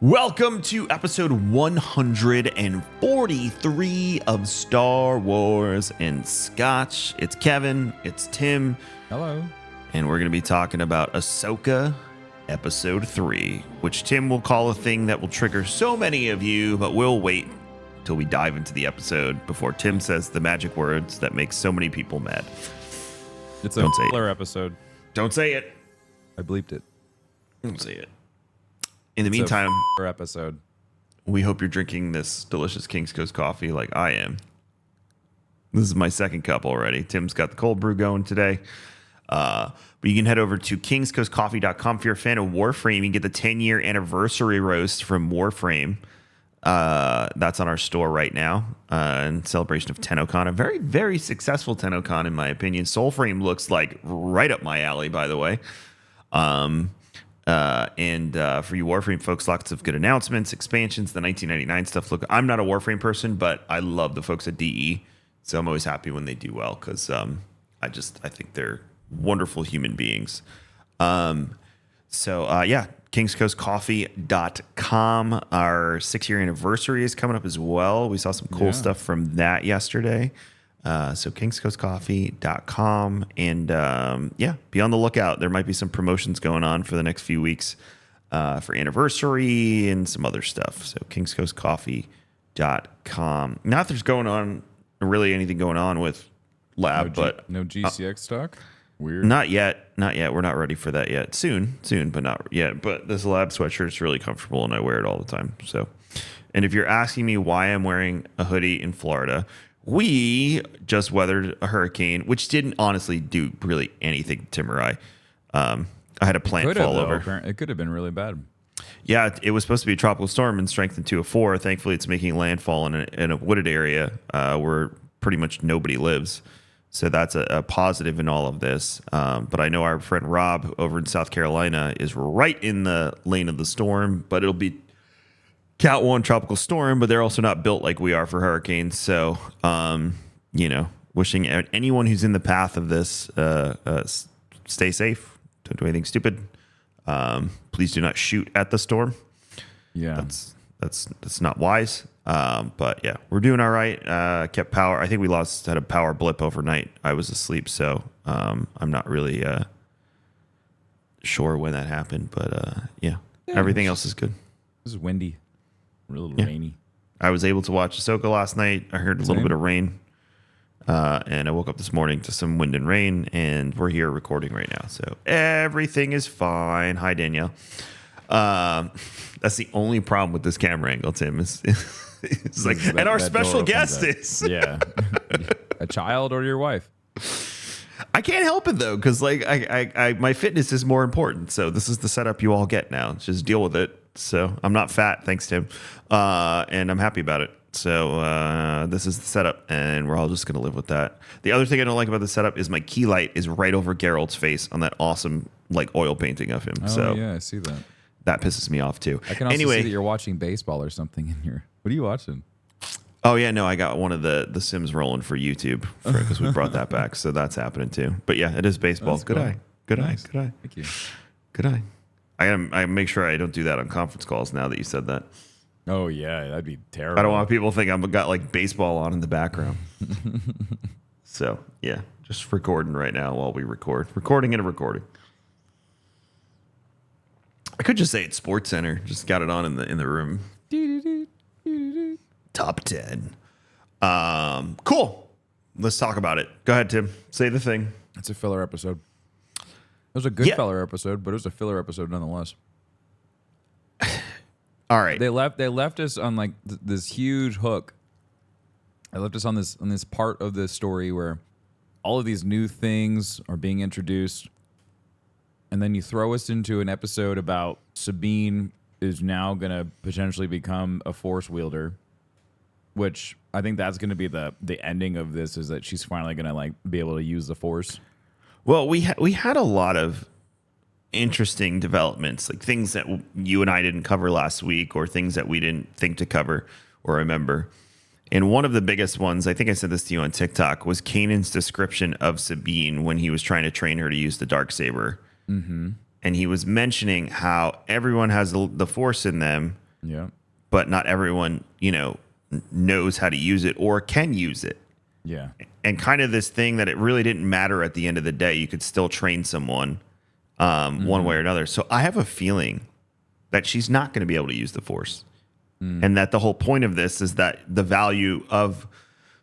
Welcome to episode 143 of Star Wars and Scotch. It's Kevin, it's Tim. Hello. And we're going to be talking about Ahsoka episode 3, which Tim will call a thing that will trigger so many of you, but we'll wait till we dive into the episode before Tim says the magic words that make so many people mad. It's a filler episode. Don't say it. I bleeped it. Don't say it. In the meantime, episode. We hope you're drinking this delicious King's Coast coffee like I am. This is my second cup already. Tim's got the cold brew going today. But you can head over to kingscoastcoffee.com. If you're a fan of Warframe, you can get the 10-year anniversary roast from Warframe. That's on our store right now in celebration of TennoCon. A very, very successful TennoCon, in my opinion. Soulframe looks like right up my alley, by the way. And for you Warframe folks, lots of good announcements, expansions, the 1999 stuff. Look, I'm not a Warframe person, but I love the folks at DE, so I'm always happy when they do well because I think they're wonderful human beings. kingscoastcoffee.com. Our 6-year anniversary is coming up as well. We saw some cool stuff from that yesterday. So kingscoastcoffee.com and be on the lookout. There might be some promotions going on for the next few weeks for anniversary and some other stuff. So kingscoastcoffee.com. Not that there's going on really anything going on with Lab, but no GCX stock. Weird. Not yet. We're not ready for that yet. Soon, but not yet. But this Lab sweatshirt is really comfortable and I wear it all the time. So, and if you're asking me why I'm wearing a hoodie in Florida, we just weathered a hurricane, which didn't honestly do really anything to Tim or I. I had a plant fall over. It could have been really bad. Yeah, it was supposed to be a tropical storm and strengthened to a 4. Thankfully, it's making landfall in a wooded area where pretty much nobody lives. So that's a positive in all of this. But I know our friend Rob over in South Carolina is right in the lane of the storm, but it'll be Cat 1 tropical storm, but they're also not built like we are for hurricanes. So, wishing anyone who's in the path of this, stay safe. Don't do anything stupid. Please do not shoot at the storm. Yeah. That's not wise. But yeah, we're doing all right. Kept power. I think we had a power blip overnight. I was asleep. So, I'm not really, sure when that happened, but, everything else is good. This is windy. A little rainy. I was able to watch Ahsoka last night. I heard a little bit of rain. And I woke up this morning to some wind and rain, and we're here recording right now. So everything is fine. Hi, Danielle. That's the only problem with this camera angle, Tim. It's like, and our special guest is. Yeah. A child or your wife. I can't help it, though, because my fitness is more important. So this is the setup you all get now. Just deal with it. So I'm not fat, thanks, Tim. And I'm happy about it. So this is the setup, and we're all just going to live with that. The other thing I don't like about the setup is my key light is right over Geralt's face on that awesome oil painting of him. Oh, yeah, I see that. That pisses me off, too. I can also see that you're watching baseball or something in here. What are you watching? Oh, yeah, no, I got one of the Sims rolling for YouTube because we brought that back. So that's happening, too. But, yeah, it is baseball. Good eye. Good eye. Thank you. Good eye. I make sure I don't do that on conference calls now that you said that. Oh, yeah, that'd be terrible. I don't want people to think I've got baseball on in the background. So, yeah, just recording right now while we record. Recording and a recording. I could just say it's Sports Center. Just got it on in the room. Top 10. Cool. Let's talk about it. Go ahead, Tim. Say the thing. It's a filler episode. It was a good filler episode, but it was a filler episode nonetheless. All right. They left us on this huge hook. They left us on this part of the story where all of these new things are being introduced, and then you throw us into an episode about Sabine is now going to potentially become a Force wielder, which I think that's going to be the ending of this, is that she's finally going to be able to use the Force. Well, we had a lot of interesting developments, things that you and I didn't cover last week, or things that we didn't think to cover or remember. And one of the biggest ones, I think I said this to you on TikTok, was Kanan's description of Sabine when he was trying to train her to use the Darksaber. Mm-hmm. And he was mentioning how everyone has the Force in them, Yeah. but not everyone, knows how to use it or can use it. Yeah. And kind of this thing that it really didn't matter at the end of the day. You could still train someone one way or another. So I have a feeling that she's not going to be able to use the Force. And that the whole point of this is that the value of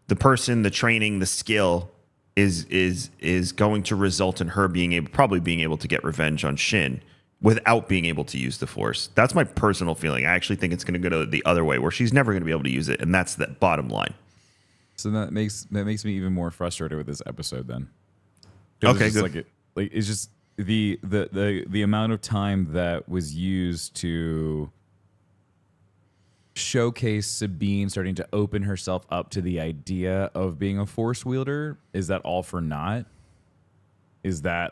the person, the training, the skill is going to result in her probably being able to get revenge on Shin without being able to use the Force. That's my personal feeling. I actually think it's going to go the other way, where she's never going to be able to use it, and that's the bottom line. So that makes me even more frustrated with this episode then. Okay, it's good. It's just the amount of time that was used to showcase Sabine starting to open herself up to the idea of being a Force wielder. Is that all for naught? Is that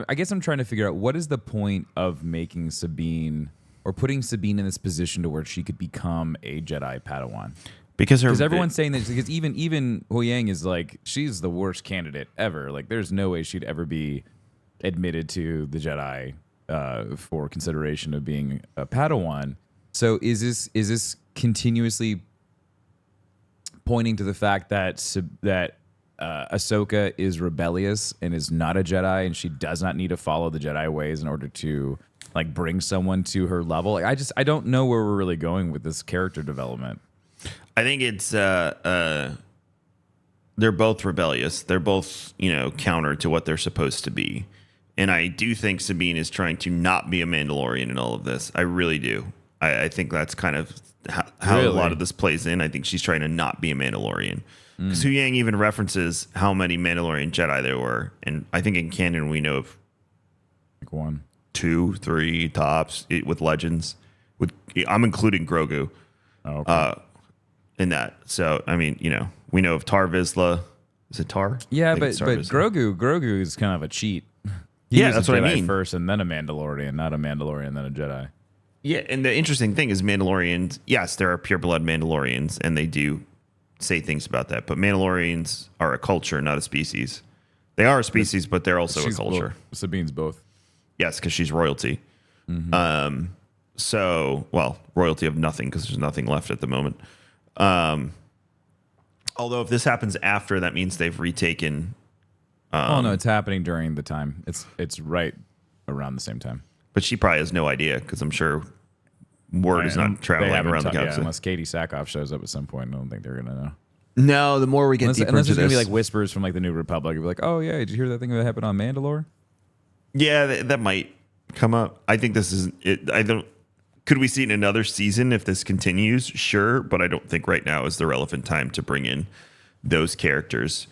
I guess I'm trying to figure out what is the point of making Sabine or putting Sabine in this position to where she could become a Jedi Padawan? Because everyone's saying that, because even Hu Yang is like, she's the worst candidate ever. Like, there's no way she'd ever be admitted to the Jedi for consideration of being a Padawan. So is this continuously pointing to the fact that Ahsoka is rebellious and is not a Jedi, and she does not need to follow the Jedi ways in order to bring someone to her level? I don't know where we're really going with this character development. I think it's they're both rebellious. They're both, counter to what they're supposed to be. And I do think Sabine is trying to not be a Mandalorian in all of this. I really do. I think that's kind of how a lot of this plays in. I think she's trying to not be a Mandalorian. Because Hu Yang even references how many Mandalorian Jedi there were. And I think in canon we know of 1, 2, 3 tops with Legends. I'm including Grogu. Oh, okay. In that. So, I mean, we know of Tar Vizsla. Is it Tar? Yeah, but Grogu is kind of a cheat. That's what I mean. First and then a Mandalorian, not a Mandalorian, then a Jedi. Yeah, and the interesting thing is Mandalorians, yes, there are pure-blood Mandalorians, and they do say things about that. But Mandalorians are a culture, not a species. They are a species, but they're also a culture. Sabine's both. Yes, because she's royalty. Mm-hmm. Royalty of nothing, because there's nothing left at the moment. Although if this happens after, that means they've retaken. No, it's happening during the time. It's right around the same time. But she probably has no idea, because I'm sure word is not traveling around the galaxy. Yeah, unless Katie Sackhoff shows up at some point, I don't think they're gonna know. No, the more we get deeper unless into there's this, gonna be whispers from the New Republic. It'll be like, oh yeah, did you hear that thing that happened on Mandalore? Yeah, that might come up. I think this is it. I don't. Could we see it in another season if this continues? Sure, but I don't think right now is the relevant time to bring in those characters.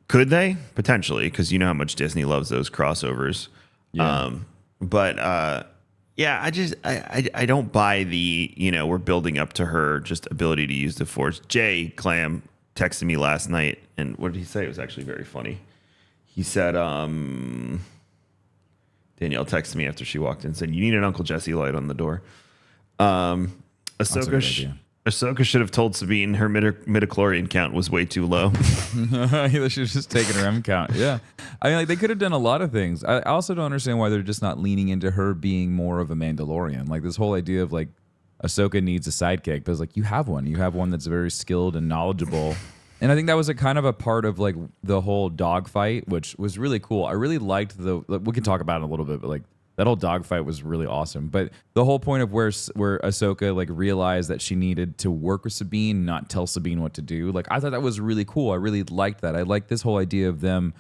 Could they? Potentially, because you know how much Disney loves those crossovers. Yeah. I don't buy the, we're building up to her just ability to use the Force. Jay Clam texted me last night, and what did he say? It was actually very funny. He said, Danielle texted me after she walked in and said, you need an Uncle Jesse light on the door. Ahsoka should have told Sabine her midichlorian count was way too low. They should have just taken her M count. Yeah. I mean, they could have done a lot of things. I also don't understand why they're just not leaning into her being more of a Mandalorian. This whole idea of Ahsoka needs a sidekick, but it's you have one. You have one that's very skilled and knowledgeable. And I think that was a kind of a part of the whole dogfight, which was really cool. I really liked we can talk about it in a little bit, but that whole dogfight was really awesome. But the whole point of where Ahsoka realized that she needed to work with Sabine, not tell Sabine what to do. I thought that was really cool. I really liked that. I liked this whole idea of them,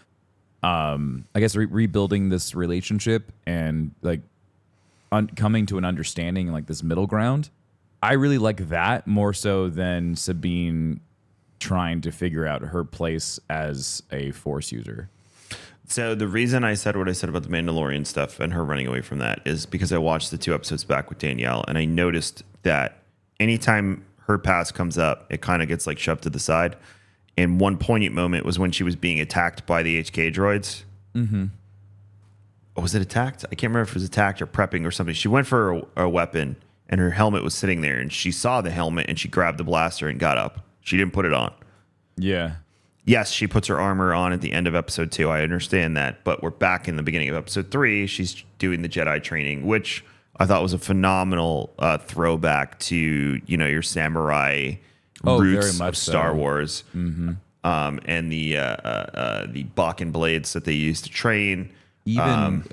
rebuilding this relationship and coming to an understanding, this middle ground. I really like that more so than Sabine trying to figure out her place as a Force user. So the reason I said what I said about the Mandalorian stuff and her running away from that is because I watched the 2 episodes back with Danielle, and I noticed that anytime her past comes up, it kind of gets shoved to the side. And one poignant moment was when she was being attacked by the HK droids. Mm-hmm. Oh, was it attacked? I can't remember if it was attacked or prepping or something. She went for a weapon, and her helmet was sitting there, and she saw the helmet, and she grabbed the blaster and got up. She didn't put it on. Yeah. Yes, she puts her armor on at the end of episode 2. I understand that. But we're back in the beginning of episode 3. She's doing the Jedi training, which I thought was a phenomenal throwback to your samurai Oh, roots very much of Star so. Wars, and the Bakken blades that they used to train. Even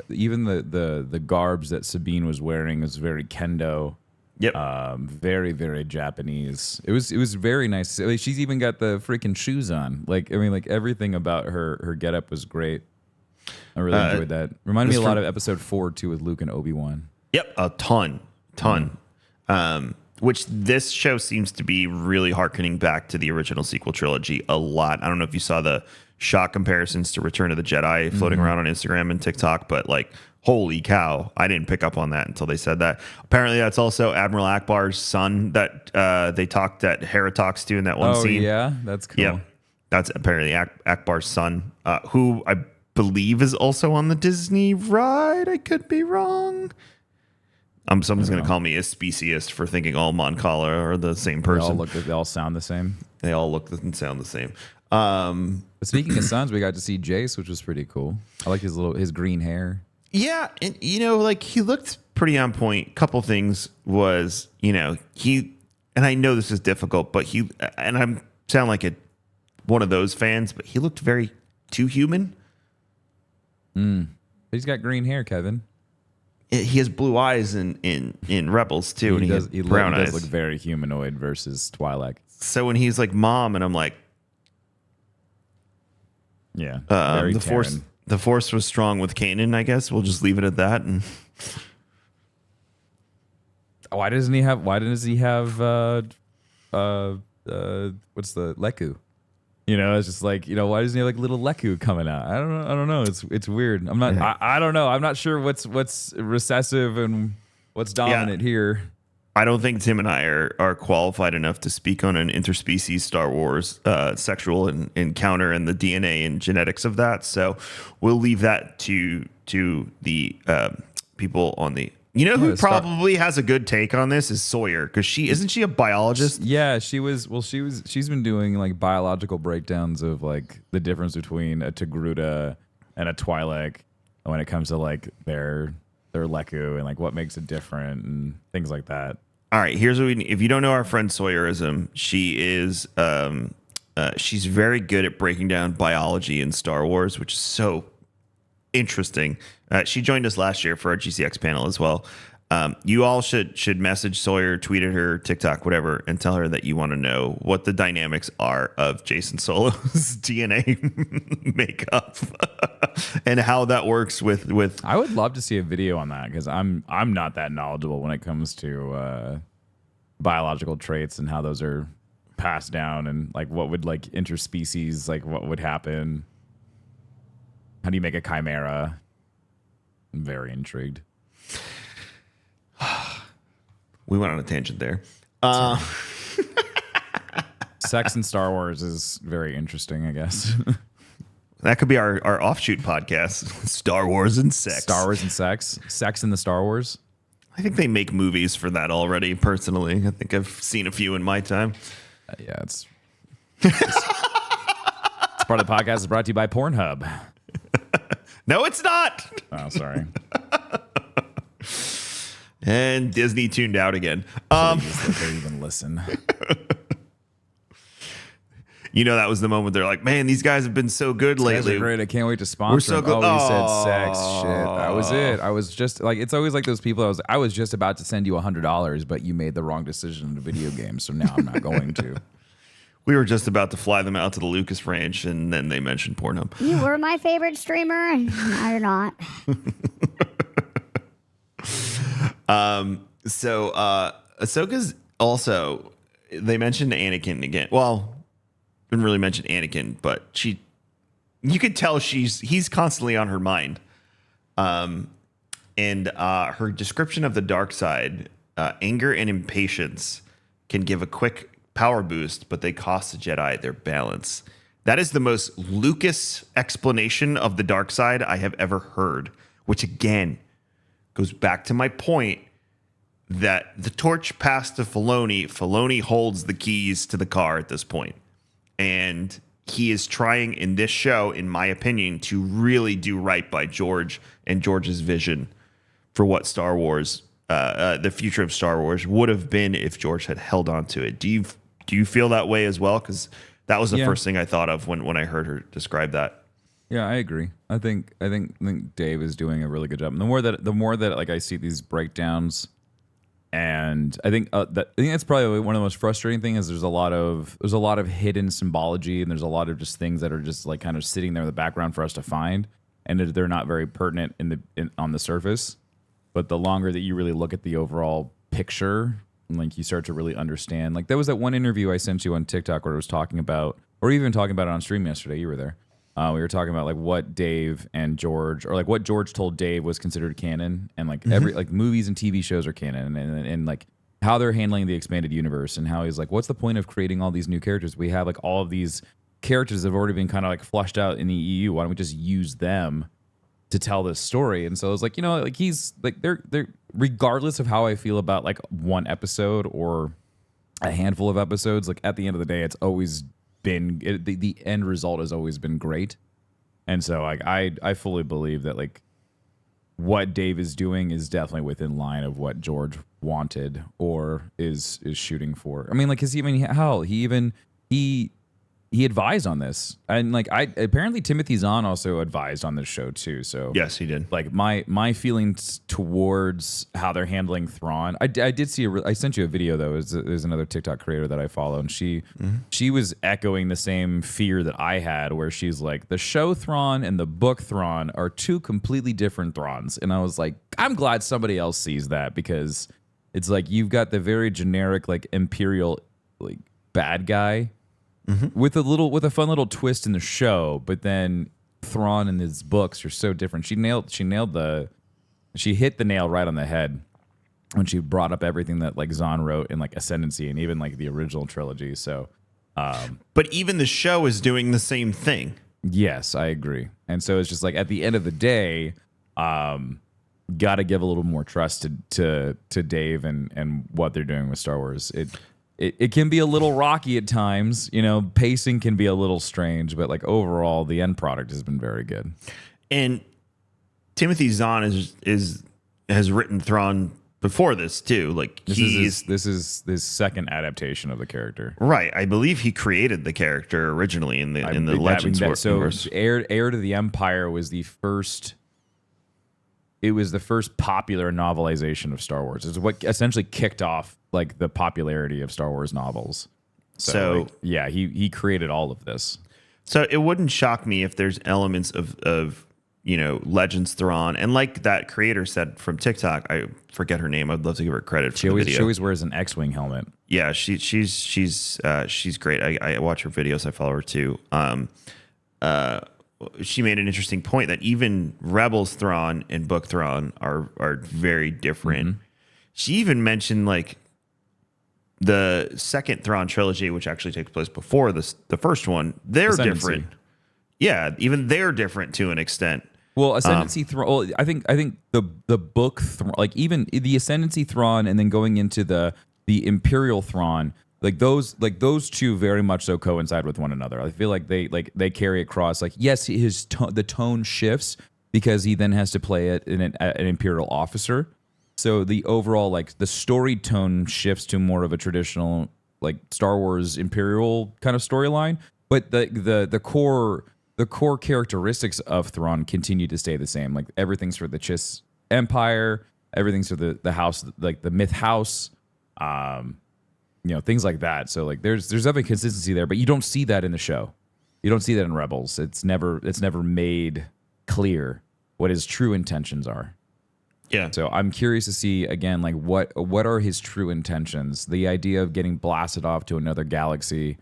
the garbs that Sabine was wearing was very kendo. Yep. Very, very Japanese. It was very nice. Like, she's even got the freaking shoes on. Like, I mean, like everything about her getup was great. I really enjoyed that. Reminded me a lot of episode 4 too, with Luke and Obi-Wan. Yep, a ton. Which this show seems to be really hearkening back to the original sequel trilogy a lot. I don't know if you saw the shot comparisons to Return of the Jedi floating around on Instagram and TikTok, but like, holy cow, I didn't pick up on that until they said that. Apparently, that's also Admiral Akbar's son that they talked that Hera talks to in that one scene. Oh yeah, that's cool. Yeah, that's apparently Akbar's son, who I believe is also on the Disney ride. I could be wrong. Someone's going to call me a speciest for thinking all Mon Cala are the same person. They all sound the same. They all look and sound the same. But speaking of sons, we got to see Jace, which was pretty cool. I like his green hair. Yeah, and like he looked pretty on point. Couple things was, he, and I know this is difficult, but I'm sound like one of those fans, but he looked very too human. He's got green hair, Kevin. He has blue eyes in Rebels too, and he has brown eyes. He does look very humanoid versus Twi'lek. So when he's like mom, and I'm like, yeah, very the force was strong with Kanan. I guess we'll just leave it at that. And why doesn't he have? Why does he have? What's the Leku? It's just like, why doesn't he have like little Leku coming out? I don't know. It's weird. I'm not. Yeah. I don't know. I'm not sure what's recessive and what's dominant here. I don't think Tim and I are qualified enough to speak on an interspecies Star Wars sexual encounter and the DNA and genetics of that. So we'll leave that to the people on the. Who probably has a good take on this is Sawyer, because isn't she a biologist? Yeah, she's been doing like biological breakdowns of like the difference between a Togruta and a Twi'lek when it comes to like their Leku and like what makes it different and things like that. All right, here's what if you don't know our friend Sawyerism, she is she's very good at breaking down biology in Star Wars, which is so interesting. She joined us last year for our GCX panel as well. You all should message Sawyer, tweet at her, TikTok, whatever, and tell her that you want to know what the dynamics are of Jason Solo's DNA makeup and how that works with. I would love to see a video on that, because I'm not that knowledgeable when it comes to biological traits and how those are passed down, and like what would like interspecies, like what would happen. How do you make a chimera? I'm very intrigued. We went on a tangent there. Sex in Star Wars is very interesting, I guess. That could be our offshoot podcast. Star Wars and sex. Star Wars and sex. Sex in the Star Wars. I think they make movies for that already, personally. I think I've seen a few in my time. Yeah, it's part of the podcast is brought to you by Pornhub. No, it's not. Oh, sorry. And Disney tuned out again. Please, they even listen. That was the moment they're like, man, these guys have been so good lately. Guys are great. I can't wait to sponsor We're so them. good. Oh, he said sex. Shit. That was it. I was just like, it's always like those people. I was just about to send you $100, but you made the wrong decision in a video game, so now I'm not going to. We were just about to fly them out to the Lucas Ranch, and then they mentioned Pornhub. You were my favorite streamer, and now you're not. So Ahsoka's also, they mentioned Anakin again. Well, didn't really mention Anakin, but you could tell he's constantly on her mind. And her description of the dark side, anger and impatience can give a quick power boost, but they cost the Jedi their balance. That is the most Lucas explanation of the dark side I have ever heard, which again goes back to my point that the torch passed to Filoni. Filoni holds the keys to the car at this point. And he is trying in this show, in my opinion, to really do right by George and George's vision for what Star Wars the future of Star Wars would have been if George had held on to it. Do you feel that way as well? Because that was the first thing I thought of when I heard her describe that. Yeah, I agree. I think Dave is doing a really good job. And the more that like I see these breakdowns, and I think that's probably one of the most frustrating things is there's a lot of hidden symbology, and there's a lot of just things that are just like kind of sitting there in the background for us to find, and they're not very pertinent on the surface. But the longer that you really look at the overall picture, like you start to really understand. Like there was that one interview I sent you on TikTok where it was talking about, or even talking about it on stream yesterday. You were there. We were talking about like what Dave and George, or like what George told Dave was considered canon, and like every like movies and TV shows are canon, and like how they're handling the expanded universe, and how he's like, what's the point of creating all these new characters? We have like all of these characters that have already been kind of like flushed out in the EU. Why don't we just use them to tell this story? And so I was like, like he's like they're regardless of how I feel about like one episode or a handful of episodes, like at the end of the day, it's always been the end result has always been great. And so like I fully believe that like what Dave is doing is definitely within line of what George wanted or is shooting for. I mean, like, he advised on this, and like apparently Timothy Zahn also advised on this show too. So yes, he did. Like my feelings towards how they're handling Thrawn. I did see I sent you a video though. There's another TikTok creator that I follow, and she was echoing the same fear that I had, where she's like, the show Thrawn and the book Thrawn are two completely different Thrawns, and I was like, I'm glad somebody else sees that, because it's like you've got the very generic like Imperial like bad guy. With a fun little twist in the show, but then Thrawn and his books are so different. She hit the nail right on the head when she brought up everything that like Zahn wrote in like Ascendancy and even like the original trilogy. So, but even the show is doing the same thing. Yes, I agree. And so it's just like at the end of the day, got to give a little more trust to Dave and what they're doing with Star Wars. It can be a little rocky at times, pacing can be a little strange, but like overall, the end product has been very good. And Timothy Zahn has written Thrawn before this too. Like this is his second adaptation of the character. Right. I believe he created the character originally in the Legends universe. So Heir to the Empire was the first. It was the first popular novelization of Star Wars. It's what essentially kicked off like the popularity of Star Wars novels. So like, yeah, he created all of this. So it wouldn't shock me if there's elements of Legends Thrawn, and like that creator said from TikTok, I forget her name. I'd love to give her credit for the video. She always wears an X-wing helmet. Yeah, she's great. I watch her videos. I follow her too. She made an interesting point that even Rebels Thrawn and Book Thrawn are very different. She even mentioned like the second Thrawn trilogy, which actually takes place before the first one. They're different. Yeah, even they're different to an extent. Well, Ascendancy Thrawn. Well, I think the book like even the Ascendancy Thrawn, and then going into the Imperial Thrawn. Like those two very much so coincide with one another. I feel like they carry across. Like yes, the tone shifts because he then has to play it in an Imperial officer. So the overall like the story tone shifts to more of a traditional like Star Wars Imperial kind of storyline. But the core characteristics of Thrawn continue to stay the same. Like everything's for the Chiss Empire. Everything's for the house, like the Myth House. Things like that. So like there's definitely consistency there, but you don't see that in the show. You don't see that in Rebels. It's never made clear what his true intentions are. Yeah. So I'm curious to see again, like what are his true intentions? The idea of getting blasted off to another galaxy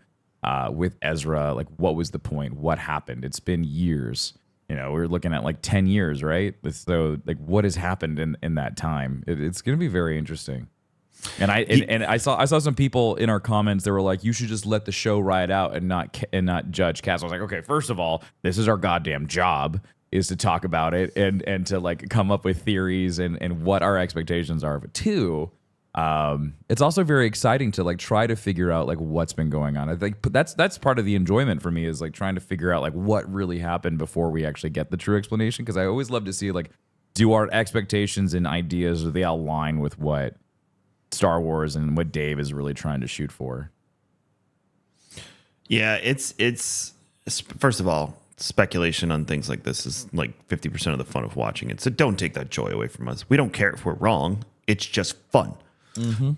with Ezra, like what was the point? What happened? It's been years. We're looking at like 10 years, right? So like what has happened in that time? It's going to be very interesting. And I saw some people in our comments that were like, you should just let the show ride out and not judge cast. I was like, okay, first of all, this is our goddamn job, is to talk about it and to like come up with theories and what our expectations are. But two, it's also very exciting to like try to figure out like what's been going on. I think that's part of the enjoyment for me, is like trying to figure out like what really happened before we actually get the true explanation. Because I always love to see like do our expectations and ideas, do they align with what Star Wars and what Dave is really trying to shoot for? Yeah, it's first of all, speculation on things like this is like 50% of the fun of watching it. So don't take that joy away from us. We don't care if we're wrong. It's just fun. Mm-hmm.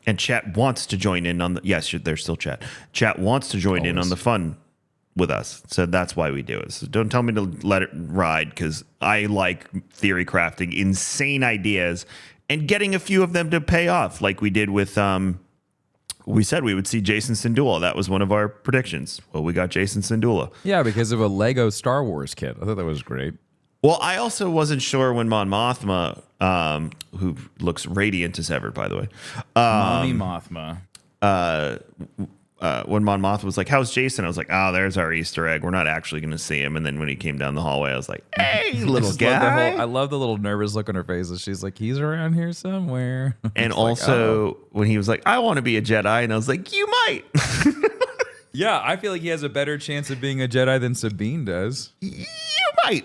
And chat wants to join in on the yes, there's still chat. Chat wants to join in on the fun with us. So that's why we do it. So don't tell me to let it ride, because I like theory crafting insane ideas and getting a few of them to pay off, like we did with we said we would see Jason Syndulla. That was one of our predictions. Well, we got Jason Syndulla. Yeah, because of a Lego Star Wars kit. I thought that was great. Well, I also wasn't sure when Mon Mothma, who looks radiant as ever, by the way. Mommy Mothma. When Mon Mothma was like, how's Jason? I was like, oh, there's our Easter egg. We're not actually going to see him. And then when he came down the hallway, I was like, hey, little guy. I love the little nervous look on her face. She's like, he's around here somewhere. And also when he was like, I want to be a Jedi. And I was like, you might. Yeah, I feel like he has a better chance of being a Jedi than Sabine does. You might.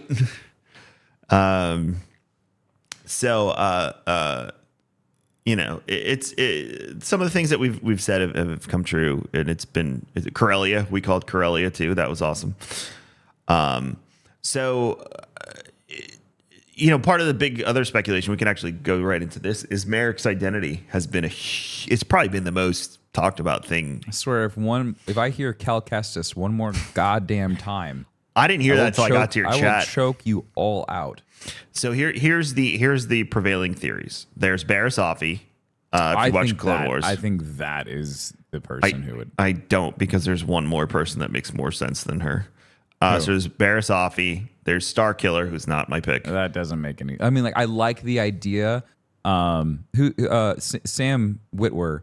You know, it's some of the things that we've said have come true, and is it Corellia? We called Corellia too. That was awesome. You know, part of the big other speculation, we can actually go right into this, is Merrick's identity has been it's probably been the most talked about thing. I swear, if I hear Cal Kestis one more goddamn time, I didn't hear that until I got to your chat. I will choke you all out. So here's the prevailing theories. There's Barriss Offee. If you watch Clone Wars, I think that is the person who would. I don't, because there's one more person that makes more sense than her. So there's Barriss Offee. There's Starkiller, who's not my pick. That doesn't make any. I mean, like, I like the idea. Sam Witwer,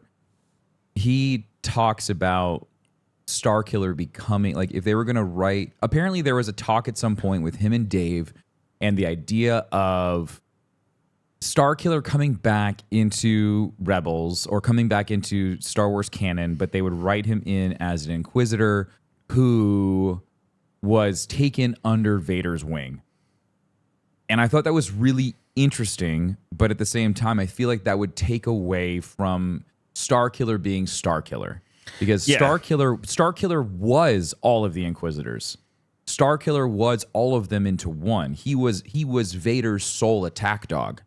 he talks about Starkiller becoming, like, if they were going to write. Apparently, there was a talk at some point with him and Dave, and the idea of Starkiller coming back into Rebels or coming back into Star Wars canon, but they would write him in as an Inquisitor who was taken under Vader's wing. And I thought that was really interesting, but at the same time, I feel like that would take away from Starkiller being Starkiller. Because Starkiller was all of the Inquisitors. Starkiller was all of them into one. He was Vader's sole attack dog.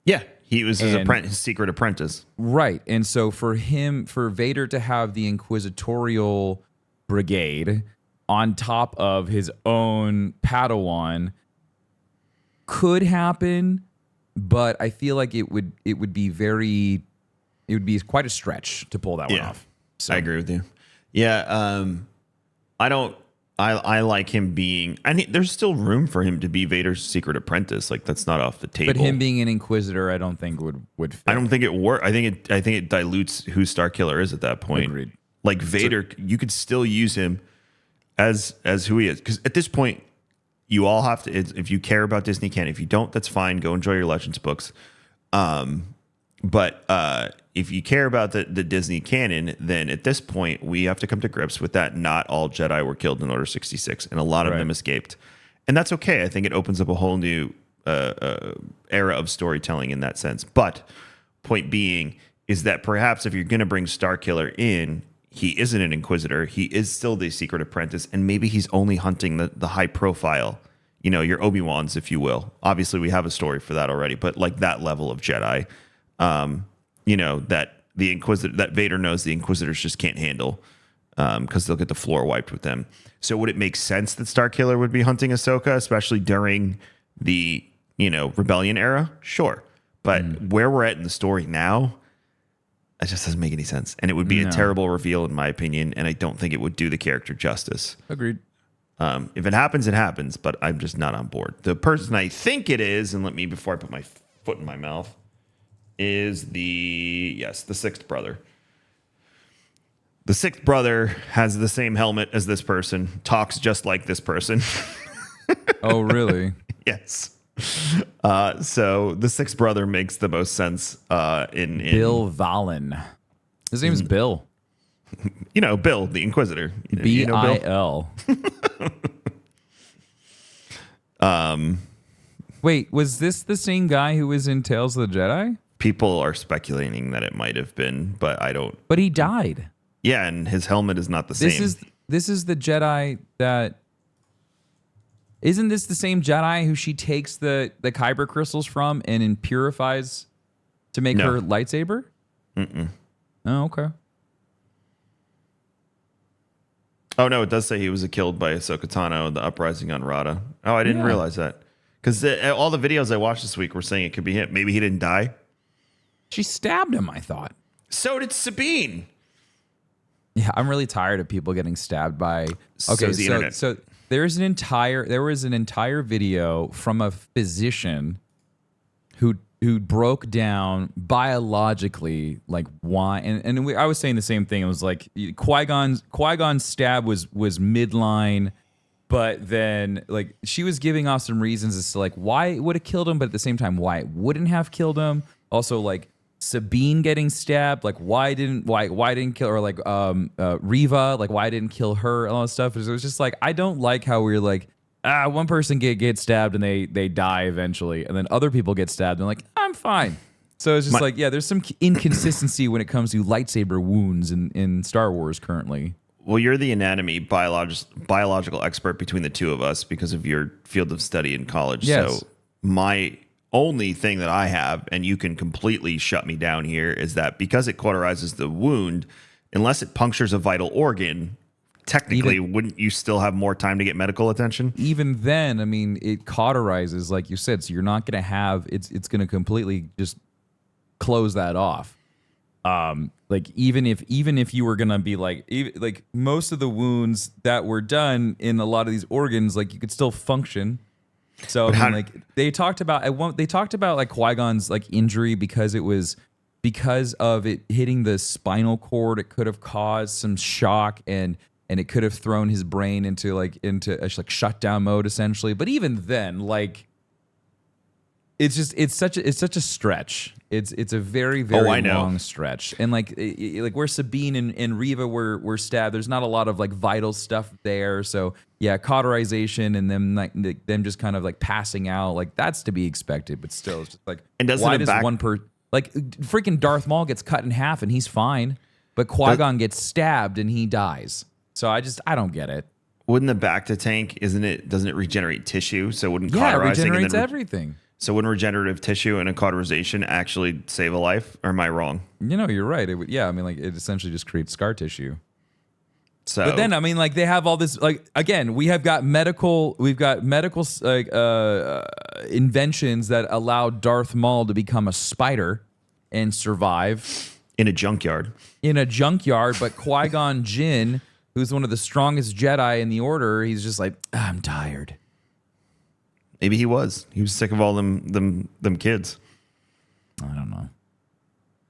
Yeah, he was his secret apprentice. Right. And so for Vader to have the Inquisitorial Brigade on top of his own Padawan could happen, but I feel like it would be quite a stretch to pull that one off. So. I agree with you. Yeah, I like him being. I think there's still room for him to be Vader's secret apprentice. Like, that's not off the table. But him being an Inquisitor, I don't think would fit. I don't think it works. I think it dilutes who Starkiller is at that point. Agreed. Like Vader, you could still use him as who he is, because at this point, you all have to. If you care about Disney canon, if you don't, that's fine. Go enjoy your Legends books. But if you care about the Disney canon, then at this point, we have to come to grips with that. Not all Jedi were killed in Order 66, and a lot of them escaped. And that's okay. I think it opens up a whole new era of storytelling in that sense. But point being is that perhaps if you're going to bring Starkiller in, he isn't an Inquisitor. He is still the secret apprentice, and maybe he's only hunting the high profile, you know, your Obi-Wans, if you will. Obviously, we have a story for that already, but like that level of Jedi. You know, that Vader knows the Inquisitors just can't handle, because they'll get the floor wiped with them. So would it make sense that Starkiller would be hunting Ahsoka, especially during the, you know, Rebellion era? Sure. But where we're at in the story now, it just doesn't make any sense. And it would be a terrible reveal, in my opinion, and I don't think it would do the character justice. Agreed. If it happens, it happens, but I'm just not on board. The person I think it is, and before I put my foot in my mouth, is the sixth brother. The sixth brother has the same helmet as this person, talks just like this person. Oh, really? Yes. So the sixth brother makes the most sense in Bill Valen. His name is Bill. You know, Bill, the Inquisitor. B-I-L. Wait, was this the same guy who was in Tales of the Jedi? People are speculating that it might have been, but I don't. But he died. Yeah, and his helmet is not the This same. is the Jedi that. Isn't this the same Jedi who she takes the kyber crystals from and purifies to make No. her lightsaber? Mm-mm. Oh, okay. Oh no, it does say he was killed by Ahsoka Tano in the uprising on Rada. Oh, I didn't Yeah. realize that. Because all the videos I watched this week were saying it could be him. Maybe he didn't die. She stabbed him, I thought. So did Sabine. Yeah, I'm really tired of people getting stabbed by. Okay, So's the internet. so there was an entire video from a physician who broke down biologically why, and I was saying the same thing. It was like Qui-Gon's stab was midline, but then like she was giving off some reasons as to like why it would have killed him, but at the same time why it wouldn't have killed him. Also, like Sabine getting stabbed, like why didn't kill her? Like Riva, like why didn't kill her? And all that stuff. It was just like I don't like how we're like one person gets stabbed and they die eventually, and then other people get stabbed and like I'm fine. So it's just like there's some inconsistency when it comes to lightsaber wounds in Star Wars currently. Well, you're the anatomy biological expert between the two of us because of your field of study in college. Yes. So my only thing that I have, and you can completely shut me down here, is that because it cauterizes the wound, unless it punctures a vital organ, technically, wouldn't you still have more time to get medical attention? Even then, I mean, it cauterizes, like you said, so you're not going to have it's going to completely just close that off. Like even if you were gonna be like most of the wounds that were done in a lot of these organs, like you could still function. So I mean, like they talked about like Qui-Gon's like injury because of it hitting the spinal cord. It could have caused some shock and it could have thrown his brain into a shutdown mode essentially. But even then, like it's such a stretch. It's a very long stretch, and like where Sabine and Riva were stabbed, there's not a lot of like vital stuff there. So yeah, cauterization and them just kind of like passing out, like that's to be expected. But still, it's just like and why does like freaking Darth Maul gets cut in half and he's fine, but Qui-Gon gets stabbed and he dies. So I don't get it. Wouldn't the bacta tank doesn't it regenerate tissue? So wouldn't it cauterizing regenerates and then everything. So wouldn't regenerative tissue and a cauterization actually save a life? Or am I wrong? You're right. It would, I mean, like it essentially just creates scar tissue. So, but then I mean, like they have all this. Like again, we've got medical like inventions that allow Darth Maul to become a spider and survive in a junkyard. But Qui-Gon Jinn, who's one of the strongest Jedi in the Order, he's just like, I'm tired. Maybe he was. He was sick of all them kids. I don't know.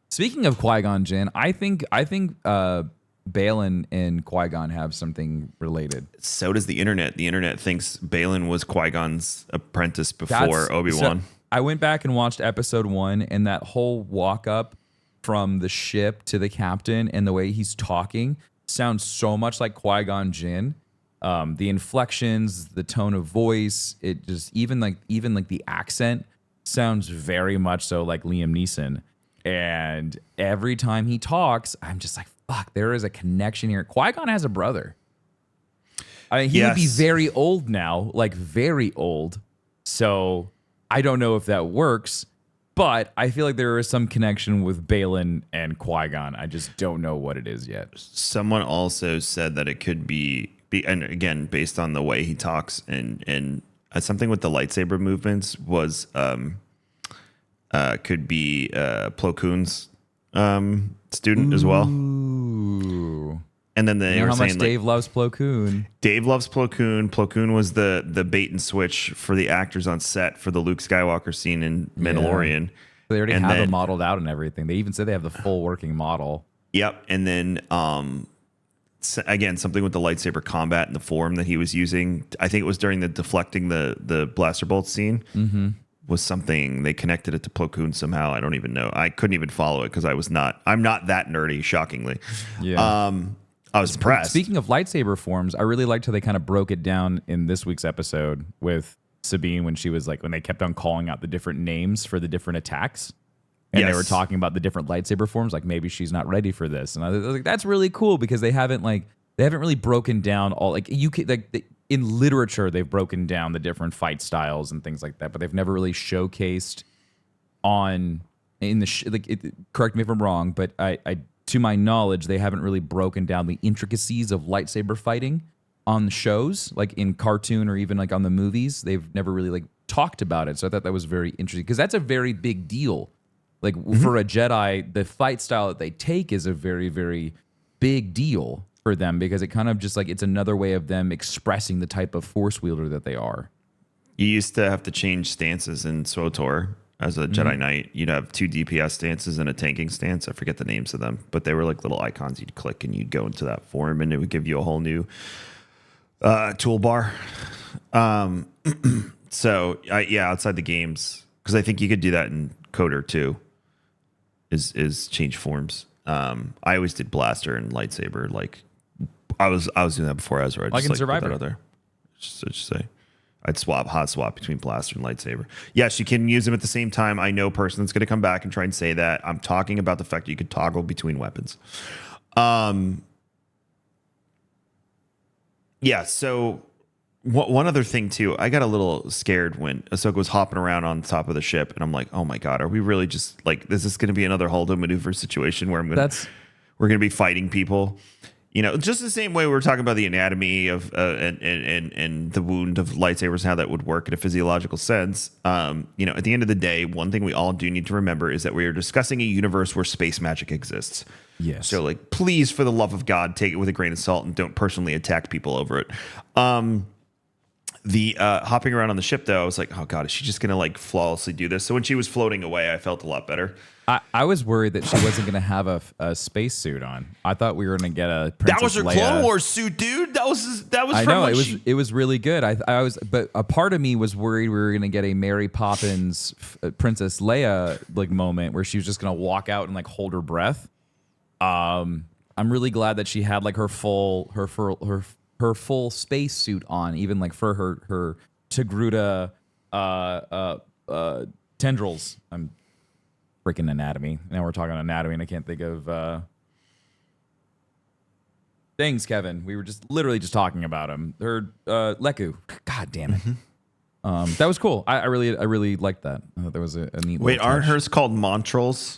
Speaking of Qui-Gon Jinn, I think Balin and Qui-Gon have something related. So does the internet. The internet thinks Balin was Qui-Gon's apprentice before Obi-Wan. So I went back and watched episode 1, and that whole walk up from the ship to the captain and the way he's talking sounds so much like Qui-Gon Jinn. The inflections, the tone of voice, it just even like the accent sounds very much so like Liam Neeson. And every time he talks, I'm just like, fuck, there is a connection here. Qui-Gon has a brother. I mean, he would be very old now, like very old. So I don't know if that works, but I feel like there is some connection with Balin and Qui-Gon. I just don't know what it is yet. Someone also said that it could be and again, based on the way he talks and something with the lightsaber movements was could be Plo Koon's student as well. Ooh. And then they you know were how saying much Dave loves Plo Koon. Dave loves Plo Koon. Plo Koon was the bait and switch for the actors on set for the Luke Skywalker scene in Mandalorian. They already have it modeled out and everything. They even said they have the full working model. Yep. And then again, something with the lightsaber combat and the form that he was using. I think it was during the deflecting the blaster bolt scene. Mm-hmm. Was something they connected it to Plo Koon somehow. I don't even know. I couldn't even follow it because I'm not that nerdy, shockingly. Yeah. I was impressed. Speaking of lightsaber forms, I really liked how they kind of broke it down in this week's episode with Sabine when she was like when they kept on calling out the different names for the different attacks. And they were talking about the different lightsaber forms, like maybe she's not ready for this. And I was like, that's really cool because they haven't really broken down all like you could like in literature they've broken down the different fight styles and things like that, but they've never really showcased on in the correct me if I'm wrong, but I to my knowledge they haven't really broken down the intricacies of lightsaber fighting on the shows, like in cartoon or even like on the movies. They've never really like talked about it, so I thought that was very interesting because that's a very big deal. Like for a Jedi, the fight style that they take is a very, very big deal for them because it kind of just like it's another way of them expressing the type of force wielder that they are. You used to have to change stances in SWTOR as a Jedi Knight. You'd have 2 DPS stances and a tanking stance. I forget the names of them, but they were like little icons you'd click and you'd go into that form and it would give you a whole new toolbar. So outside the games, because I think you could do that in Coder too. Is change forms. I always did blaster and lightsaber. Like I was doing that before Ezra. Like in Survivor. Put that out there. Just say I'd hot swap between blaster and lightsaber. Yes, you can use them at the same time. I know a person that's going to come back and try and say that. I'm talking about the fact that you could toggle between weapons. So one other thing too, I got a little scared when Ahsoka was hopping around on top of the ship, and I'm like, oh my god, are we really just like, is this going to be another Holdo maneuver situation where we're going to be fighting people? You know, just the same way we were talking about the anatomy of and the wound of lightsabers, how that would work in a physiological sense. You know, at the end of the day, one thing we all do need to remember is that we are discussing a universe where space magic exists. Yes. So, like, please, for the love of God, take it with a grain of salt and don't personally attack people over it. The hopping around on the ship, though, I was like, oh god, is she just gonna like flawlessly do this? So when she was floating away, I felt a lot better. I was worried that she wasn't gonna have a spacesuit on. I thought we were gonna get a Princess that was her Leia. Clone Wars suit, dude. That was I know it was really good. I was, but a part of me was worried we were gonna get a Mary Poppins Princess Leia like moment where she was just gonna walk out and like hold her breath. I'm really glad that she had like her full space suit on, even like for her Togruta tendrils. I'm freaking anatomy. Now we're talking anatomy and I can't think of things, Kevin. We were just literally just talking about him. Her Leku. God damn it. That was cool. I really liked that. I thought that was a neat Wait, aren't hers called Montrals?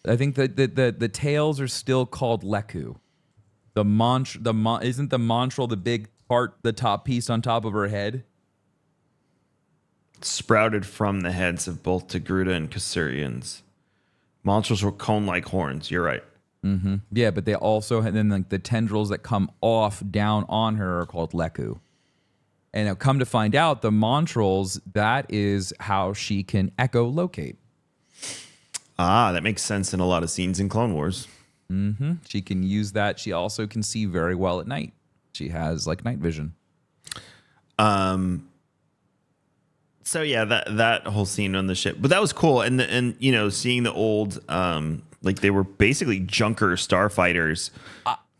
I think that the tails are still called Leku. Isn't the Montral the big part, the top piece on top of her head? Sprouted from the heads of both Togruta and Caesarians. Montrals were cone-like horns. You're right. Mm-hmm. Yeah, but they also and then like the tendrils that come off down on her are called Leku. And now come to find out, the Montrals, that is how she can echolocate. Ah, that makes sense in a lot of scenes in Clone Wars. Mm-hmm. She can use that. She also can see very well at night. She has like night vision. So yeah, that whole scene on the ship, but that was cool. And you know, seeing the old, like they were basically junker starfighters.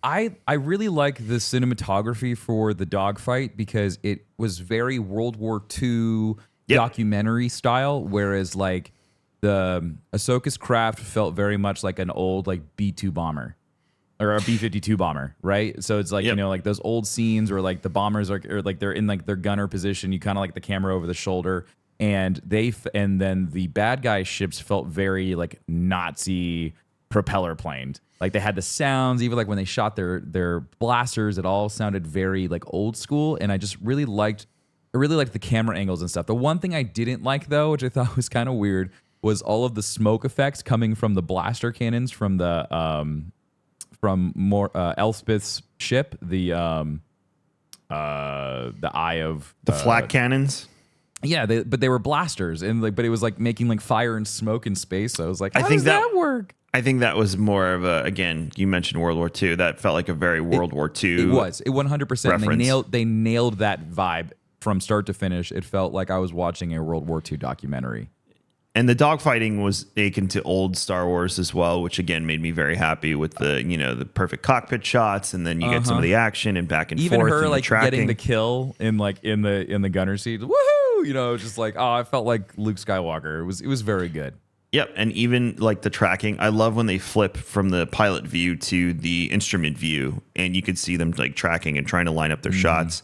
I really like the cinematography for the dogfight because it was very World War II documentary style, whereas like the Ahsoka's craft felt very much like an old like B-2 bomber or a B-52 bomber, right? So it's like, you know, like those old scenes where like the bombers are or like they're in like their gunner position. You kind of like the camera over the shoulder, and then the bad guy ships felt very like Nazi propeller planed. Like they had the sounds, even like when they shot their blasters, it all sounded very like old school. And I just really liked the camera angles and stuff. The one thing I didn't like though, which I thought was kind of weird, was all of the smoke effects coming from the blaster cannons from the Elspeth's ship, the eye of the flak cannons. Yeah, but they were blasters, and like, but it was like making like fire and smoke in space. So I was like, how does that work? I think that was more of a, again, you mentioned World War II. That felt like a very World War II. It was. It 100%. They nailed that vibe from start to finish. It felt like I was watching a World War II documentary. And the dogfighting was akin to old Star Wars as well, which again made me very happy with the, you know, the perfect cockpit shots, and then you get some of the action and back and even forth. Even her and like tracking. getting the kill in the gunner seat. Woohoo! You know, just like, oh, I felt like Luke Skywalker. It was very good. Yep, and even like the tracking, I love when they flip from the pilot view to the instrument view, and you could see them like tracking and trying to line up their shots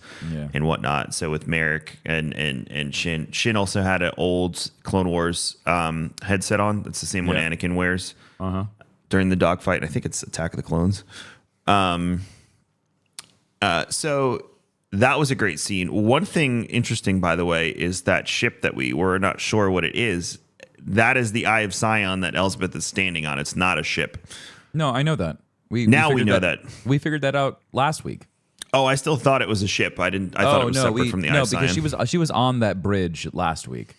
and whatnot. So with Merrick and Shin also had an old Clone Wars headset on. That's the same one Anakin wears during the dogfight. I think it's Attack of the Clones. So that was a great scene. One thing interesting, by the way, is that ship that we were not sure what it is. That is the Eye of Sion that Elsbeth is standing on. It's not a ship. No, I know that. We know that. We figured that out last week. Oh, I still thought it was a ship. I thought it was separate from the Eye of Sion. No, because she was on that bridge last week.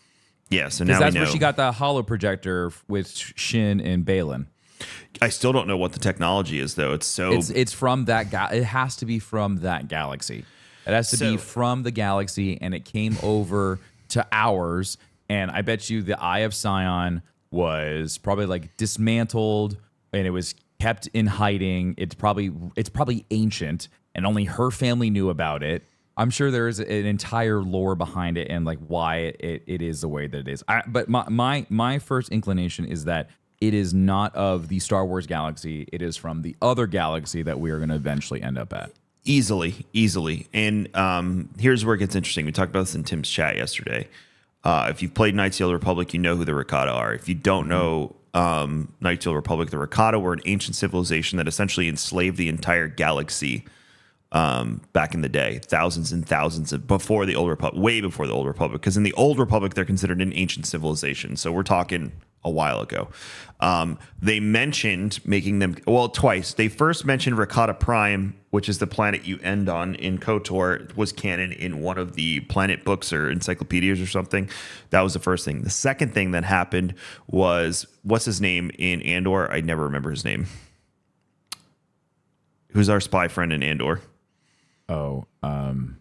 Yeah, so now that's we know. where she got the holo projector with Shin and Balin. I still don't know what the technology is, though. It's from that. It has to be from that galaxy. It has to be from the galaxy, and it came over to ours. And I bet you the Eye of Sion was probably like dismantled, and it was kept in hiding. It's probably ancient, and only her family knew about it. I'm sure there is an entire lore behind it, and like why it is the way that it is. But my first inclination is that it is not of the Star Wars galaxy. It is from the other galaxy that we are going to eventually end up at. Easily. And here's where it gets interesting. We talked about this in Tim's chat yesterday. If you've played Knights of the Old Republic, you know who the Rakata are. If you don't know Knights of the Old Republic, the Rakata were an ancient civilization that essentially enslaved the entire galaxy back in the day, thousands and thousands of before the Old Republic, way before the Old Republic. Because in the Old Republic, they're considered an ancient civilization. So we're talking a while ago. They mentioned making them, twice. They first mentioned Rakata Prime, which is the planet you end on in KOTOR, was canon in one of the planet books or encyclopedias or something. That was the first thing. The second thing that happened was, what's his name in Andor? I never remember his name. Who's our spy friend in Andor? Oh, when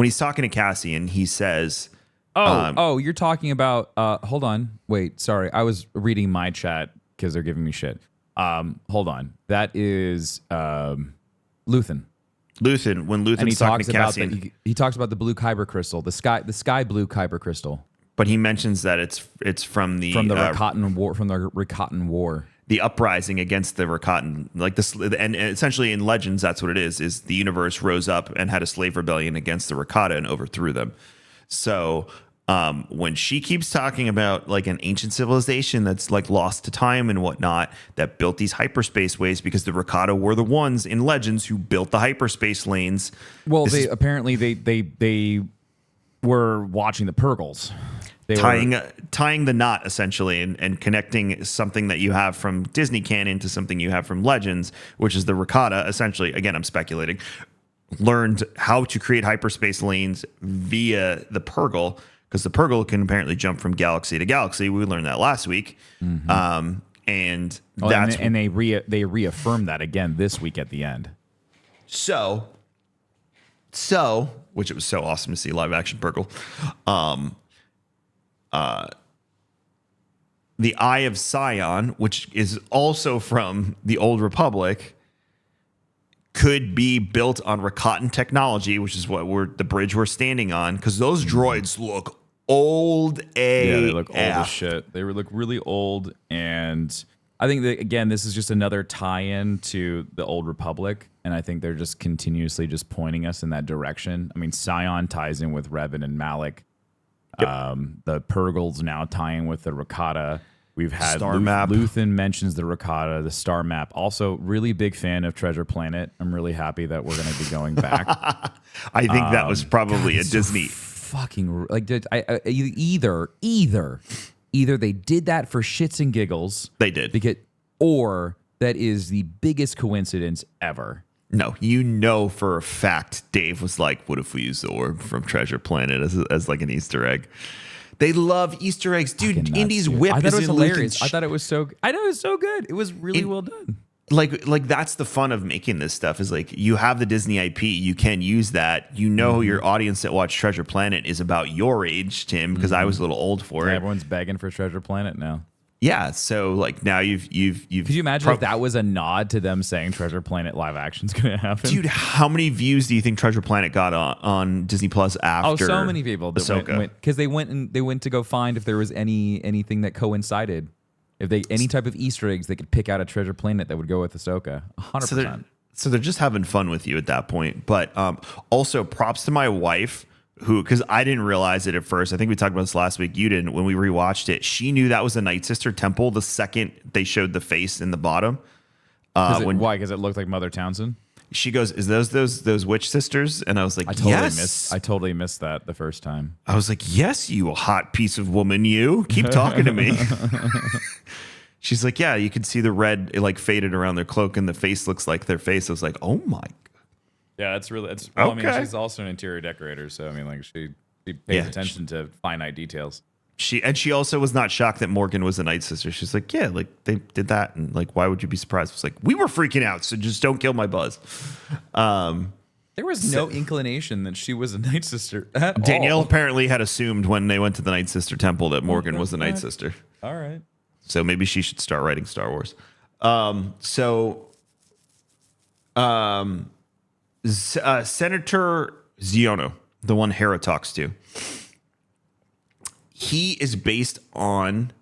he's talking to Cassian, he says... you're talking about. Hold on. Wait, sorry. I was reading my chat because they're giving me shit. Hold on. That is Luthen. Luthen. When Luthen's talking to Cassian, he talks about the blue kyber crystal, the sky blue kyber crystal. But he mentions that it's from the Rakatan War, from the Rakatan War. The uprising against the Rakatan, like this, and essentially in Legends, that's what it is the universe rose up and had a slave rebellion against the Rakata and overthrew them. So when she keeps talking about like an ancient civilization that's like lost to time and whatnot, that built these hyperspace ways because the Rakata were the ones in Legends who built the hyperspace lanes. Well, they were watching the Purgles. Tying the knot essentially and connecting something that you have from Disney canon to something you have from Legends, which is the Rakata. Essentially, again, I'm speculating, learned how to create hyperspace lanes via the Purgle, because the Purgle can apparently jump from galaxy to galaxy. We learned that last week. And they reaffirmed that again this week at the end. So, which it was so awesome to see live action Purgle. The Eye of Sion, which is also from the Old Republic, could be built on Rakatan technology, which is what the bridge we're standing on, because those droids look old AF. Yeah, they look old as shit. They look really old, and I think that, again, this is just another tie-in to the Old Republic, and I think they're just continuously just pointing us in that direction. I mean, Sion ties in with Revan and Malik. Yep. The Purgles now tying with the Rakata. We've had Star Map. Luthen mentions the Rakata, the Star Map. Also, really big fan of Treasure Planet. I'm really happy that we're going to be going back. I think that was probably a Disney. Fucking like either they did that for shits and giggles. They did, or that is the biggest coincidence ever. No, for a fact, Dave was like, "What if we use the orb from Treasure Planet as like an Easter egg?" They love Easter eggs, dude. Indy's whip I thought is it was hilarious. Luthen's I thought it was so. I know it was so good. It was really well done. Like that's the fun of making this stuff, is like you have the Disney IP, you can use that. You know, your audience that watch Treasure Planet is about your age, Tim, because I was a little old for it. Everyone's begging for Treasure Planet now. Yeah, so like now you've Could you imagine if that was a nod to them saying Treasure Planet live action's going to happen? Dude, how many views do you think Treasure Planet got on Disney Plus after? Oh, so many people that Ahsoka? went because they went to go find if there was anything that coincided. If they any type of Easter eggs, they could pick out a Treasure Planet that would go with Ahsoka. 100%. So they're just having fun with you at that point. But also props to my wife, who, because I didn't realize it at first. I think we talked about this last week. You didn't. When we rewatched it, she knew that was the Night Sister temple the second they showed the face in the bottom. Why? Because it looked like Mother Townsend. She goes, "Is those witch sisters?" And I was like, I totally missed that the first time. I was like, "Yes, you hot piece of woman, you keep talking to me." She's like, "Yeah, you can see the red like faded around their cloak, and the face looks like their face." I was like, "Oh my." Yeah, that's really. Well, Okay. I mean, she's also an interior decorator, so I mean, like she pays attention to finite details. She also was not shocked that Morgan was a Night Sister. She's like, yeah, like they did that, and like, why would you be surprised? It's like we were freaking out, so just don't kill my buzz. There was no inclination that she was a Night Sister at Danielle all. apparently had assumed when they went to the Night Sister temple that Morgan was the Night Sister. All right. So maybe she should start writing Star Wars. Senator Ziono, the one Hera talks to, he is based on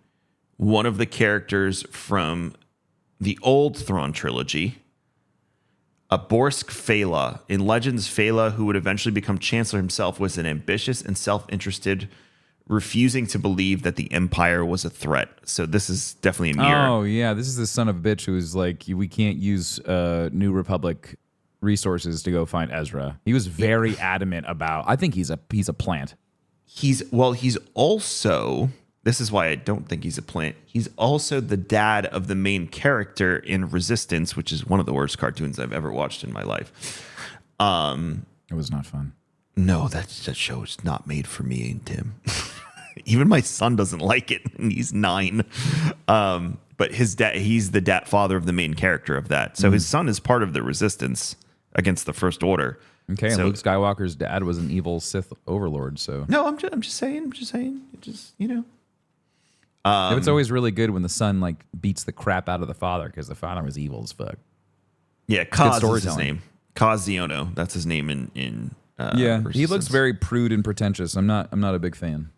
one of the characters from the old Thrawn trilogy, a Borsk Fela. In Legends, Fela, who would eventually become Chancellor himself, was an ambitious and self-interested, refusing to believe that the Empire was a threat. So this is definitely a mirror. Oh yeah, this is the son of a bitch who's like, we can't use New Republic resources to go find Ezra. He was very adamant about. I think he's a plant. He's also, this is why I don't think he's a plant. He's also the dad of the main character in Resistance, which is one of the worst cartoons I've ever watched in my life. It was not fun. No, that show is not made for me and Tim. Even my son doesn't like it, and he's 9. But his dad, he's the father of the main character of that. So his son is part of the Resistance against the First Order. Okay, so, and Luke Skywalker's dad was an evil Sith overlord. So no, I'm just saying. It just, you know. it's always really good when the son like beats the crap out of the father because the father was evil as fuck. Yeah, Kaz is his storytelling. name. Kaz Ziono. That's his name in Yeah, he Resistance. looks very prude and pretentious. I'm not a big fan.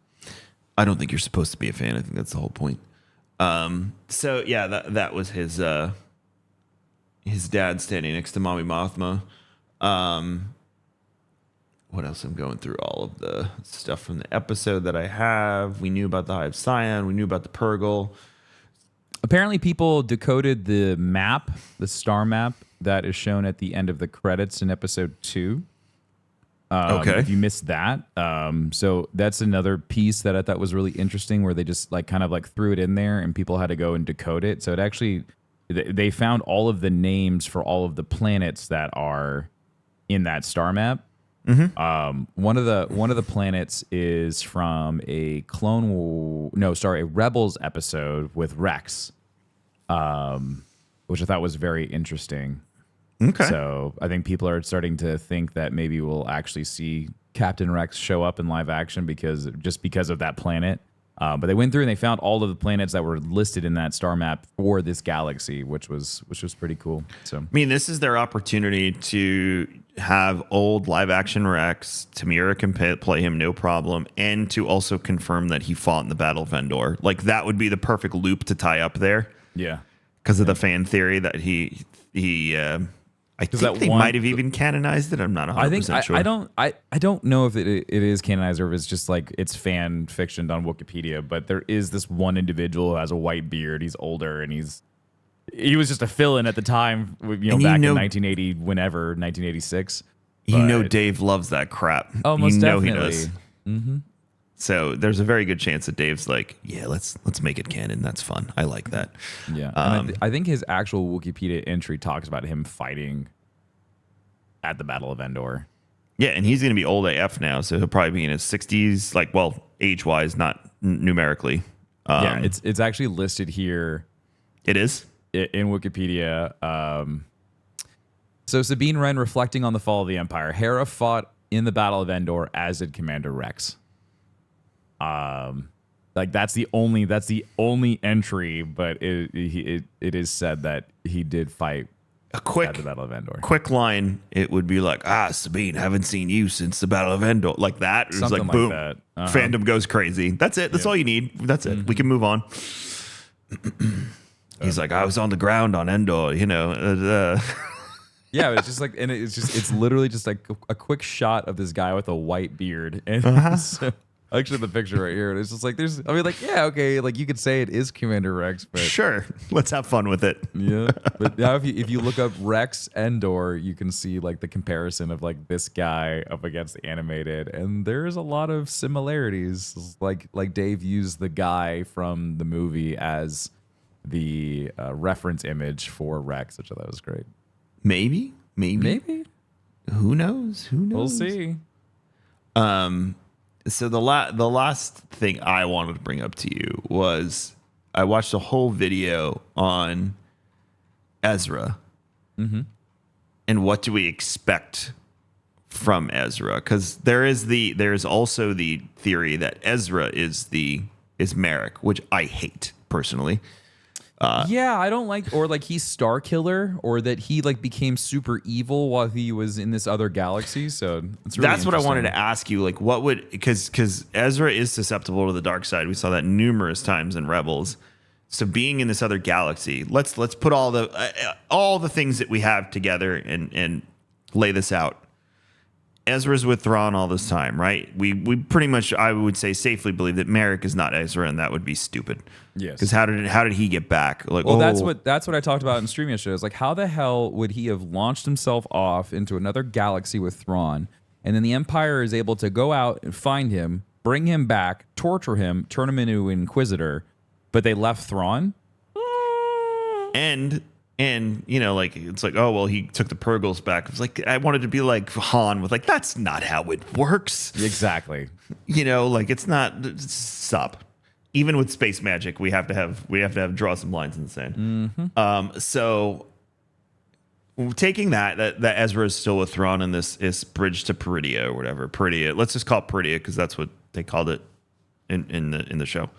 I don't think you're supposed to be a fan. I think that's the whole point. So yeah, that was his dad standing next to Mommy Mothma. What else? I'm going through all of the stuff from the episode that I have. We knew about the Hive Scion. We knew about the Purgle. Apparently, people decoded the map, the star map that is shown at the end of the credits in episode 2. Okay. If you missed that, so that's another piece that I thought was really interesting, where they just like kind of like threw it in there, and people had to go and decode it. So it actually, they found all of the names for all of the planets that are in that star map. Mm-hmm. One of the planets is from a a Rebels episode with Rex, which I thought was very interesting. Okay. So I think people are starting to think that maybe we'll actually see Captain Rex show up in live action because of that planet. But they went through and they found all of the planets that were listed in that star map for this galaxy, which was pretty cool. So I mean, this is their opportunity to have old live action Rex. Tamira can play him no problem, and to also confirm that he fought in the Battle of Endor. Like that would be the perfect loop to tie up there. yeah. Because of the fan theory that he I think they might have even canonized it. I'm not 100% sure. I don't know if it is canonized or if it's just like it's fan fictioned on Wikipedia, but there is this one individual who has a white beard. He's older and he was just a fill-in at the time, back in 1980, 1986. Dave loves that crap. Oh, most definitely. definitely. He does. Mm-hmm. So there's a very good chance that Dave's like, yeah, let's make it canon. That's fun. I like that. Yeah, and I think his actual Wikipedia entry talks about him fighting at the Battle of Endor. Yeah, and he's going to be old AF now, so he'll probably be in his 60s, like, well, age-wise, not numerically. Yeah, it's actually listed here. It is? In Wikipedia. So Sabine Wren reflecting on the fall of the Empire. Hera fought in the Battle of Endor, as did Commander Rex. Like that's the only entry, but it is said that he did fight A quick at the Battle of Endor. quick line, it would be like, Sabine, haven't seen you since the Battle of Endor. Like that. It was Something like, like boom. that. Fandom goes crazy. That's it. That's all you need. That's it. We can move on. He's like, I was on the ground on Endor, you know. Yeah, it's just like, and it's literally just like a quick shot of this guy with a white beard, and so, actually the picture right here, it's just like yeah, okay, like you could say it is Commander Rex, but Sure. Let's have fun with it. yeah, but now if you look up Rex Endor, you can see like the comparison of like this guy up against the animated, and there's a lot of similarities. Like Dave used the guy from the movie as the reference image for Rex, which I thought was great. Maybe. Who knows? We'll see. So the last thing I wanted to bring up to you was I watched a whole video on Ezra. And what do we expect from Ezra? Because there's also the theory that Ezra is Merrick, which I hate personally. Yeah, I don't like, or like he's Starkiller, or that he like became super evil while he was in this other galaxy. So it's really That's what I wanted to interesting. ask you. Like, what would, because Ezra is susceptible to the dark side. We saw that numerous times in Rebels. So being in this other galaxy, let's put all the things that we have together and lay this out. Ezra's with Thrawn all this time, right? We pretty much, I would say, safely believe that Merrick is not Ezra, and that would be stupid. Yes. Because how did he get back? Like, Well, that's what I talked about in stream yesterday. It's like, how the hell would he have launched himself off into another galaxy with Thrawn, and then the Empire is able to go out and find him, bring him back, torture him, turn him into an Inquisitor, but they left Thrawn? And you know, like it's like, oh well, he took the Purgles back. It's like I wanted to be like Han with like, that's not how it works. Exactly. You know, like it's not. Stop. Even with space magic, we have to have draw some lines in the sand. So taking that Ezra is still with Thrawn in this bridge to Peridia or whatever. Peridia. Let's just call it Peridia because that's what they called it in the show.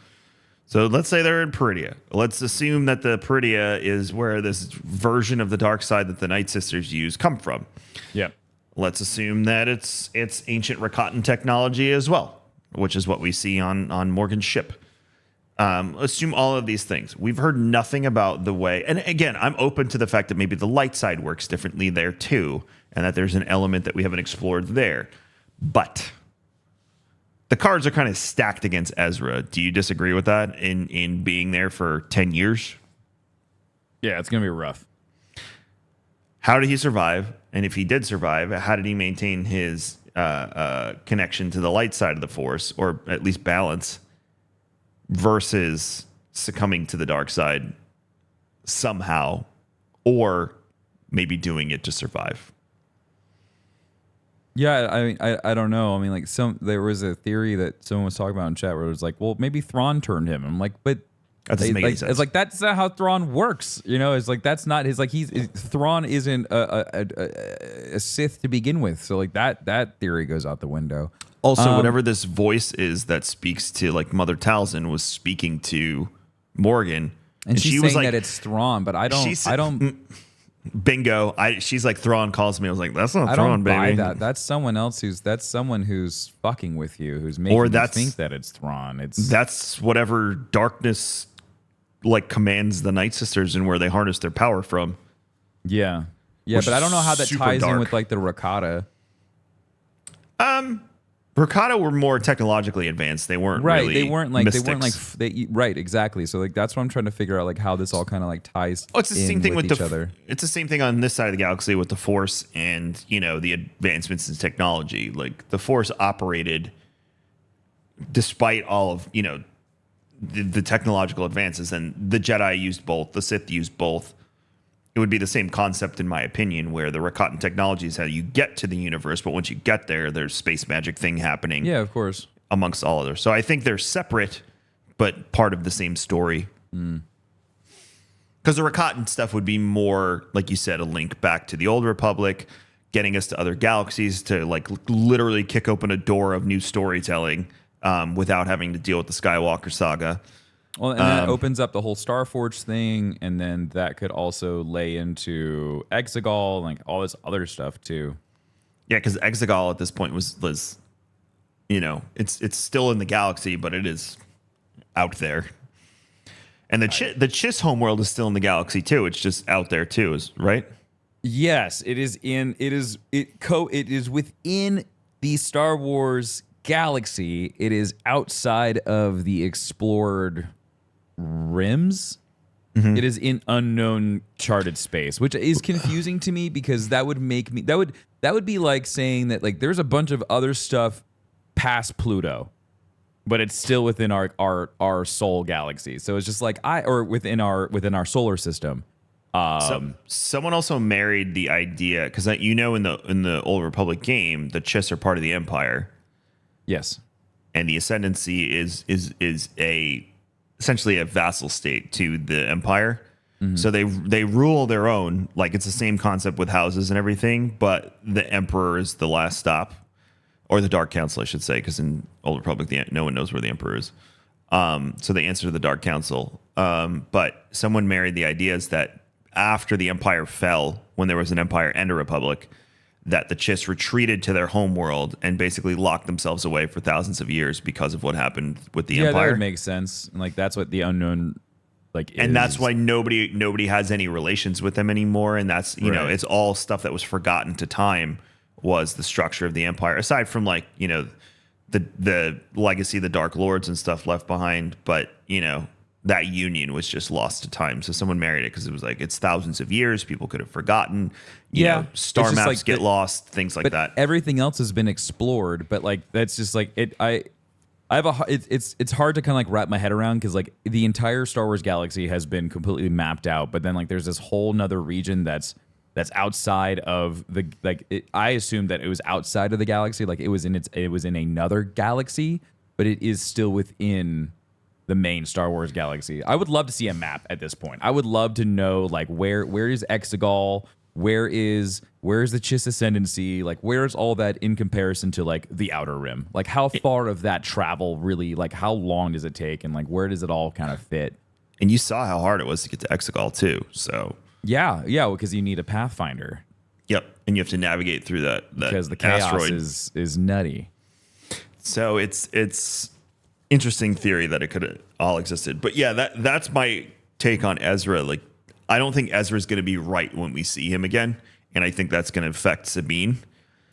So let's say they're in Peridia. Let's assume that the Peridia is where this version of the dark side that the Night Sisters use come from. Yeah. Let's assume that it's ancient Rakatan technology as well, which is what we see on Morgan's ship. Assume all of these things. We've heard nothing about the way. And again, I'm open to the fact that maybe the light side works differently there too, and that there's an element that we haven't explored there. But the cards are kind of stacked against Ezra. Do you disagree with that in being there for 10 years? Yeah, it's going to be rough. How did he survive? And if he did survive, how did he maintain his connection to the light side of the Force, or at least balance, versus succumbing to the dark side somehow, or maybe doing it to survive? Yeah, I mean, I don't know. I mean, like there was a theory that someone was talking about in chat where it was like, well, maybe Thrawn turned him. I'm like, but That doesn't make any like, sense. it's like that's not how Thrawn works. You know, it's like that's not his. Like Thrawn isn't a Sith to begin with. So like that theory goes out the window. Also, whatever this voice is that speaks to like Mother Talzin was speaking to Morgan, And she's she saying was like, that it's Thrawn, but I don't. bingo. She's like, Thrawn calls me. I was like, that's not I Thrawn, don't buy baby. that. That's someone else that's someone who's fucking with you, who's making Or you that's- think that it's Thrawn. It's That's whatever darkness like commands the Night Sisters and where they harness their power from. yeah, Which but I don't know how that is super ties in dark. with like the Rakata. Rakata were more technologically advanced. They weren't Right, really they weren't like mystics. right, exactly. So like that's what I'm trying to figure out, like how this all kind of like ties. Oh, it's the same in thing with each the other. It's the same thing on this side of the galaxy with the Force and the advancements in technology. Like the Force operated despite all of the technological advances, and the Jedi used both, the Sith used both. It would be the same concept, in my opinion, where the Rakatan technology is how you get to the universe, but once you get there, there's space magic thing happening. Yeah, of course. Amongst all others. So I think they're separate, but part of the same story. Because the Rakatan stuff would be more, like you said, a link back to the Old Republic, getting us to other galaxies to like literally kick open a door of new storytelling without having to deal with the Skywalker saga. Well, and that opens up the whole Starforge thing, and then that could also lay into Exegol, like all this other stuff too. Yeah, because Exegol at this point was it's still in the galaxy, but it is out there. And the Chiss homeworld is still in the galaxy too. It's just out there too, right? Yes, it is within the Star Wars galaxy. It is outside of the explored rims. Mm-hmm. It is in unknown charted space, which is confusing to me because that would be like saying that like there's a bunch of other stuff past Pluto, but it's still within our soul galaxy. So it's just like within our solar system. Someone also married the idea because in the Old Republic game, the Chiss are part of the Empire. Yes, and the Ascendancy is essentially a vassal state to the Empire. Mm-hmm. So they rule their own. Like it's the same concept with houses and everything, but the Emperor is the last stop. Or the Dark Council, I should say, because in Old Republic, no one knows where the Emperor is. So they answer to the Dark Council. But someone married the ideas that after the Empire fell, when there was an Empire and a Republic, that the Chiss retreated to their homeworld and basically locked themselves away for thousands of years because of what happened with the Empire. Yeah, that would make sense. And like that's what the unknown is. And that's why nobody has any relations with them anymore. And that's it's all stuff that was forgotten to time. Was the structure of the Empire, aside from like the legacy of the Dark Lords and stuff left behind, but that union was just lost to time. So someone married it because it was like it's thousands of years, people could have forgotten. Star maps like get lost, things like that. Everything else has been explored, but like that's just like it. I have it's hard to kind of like wrap my head around because like the entire Star Wars galaxy has been completely mapped out, but then like there's this whole nother region that's outside of the I assumed that it was outside of the galaxy, like it was in another galaxy, but it is still within the main Star Wars galaxy. I would love to see a map at this point. I would love to know like where is Exegol, where is the Chiss Ascendancy, like where's all that in comparison to like the Outer Rim? Like how far of that travel really, like how long does it take, and like where does it all kind of fit? And you saw how hard it was to get to Exegol too, so. Yeah, because you need a Pathfinder. Yep, and you have to navigate through that because the chaos asteroid. is nutty. So it's interesting theory that it could have all existed. But yeah, that's my take on Ezra. Like, I don't think Ezra's going to be right when we see him again, and I think that's going to affect Sabine.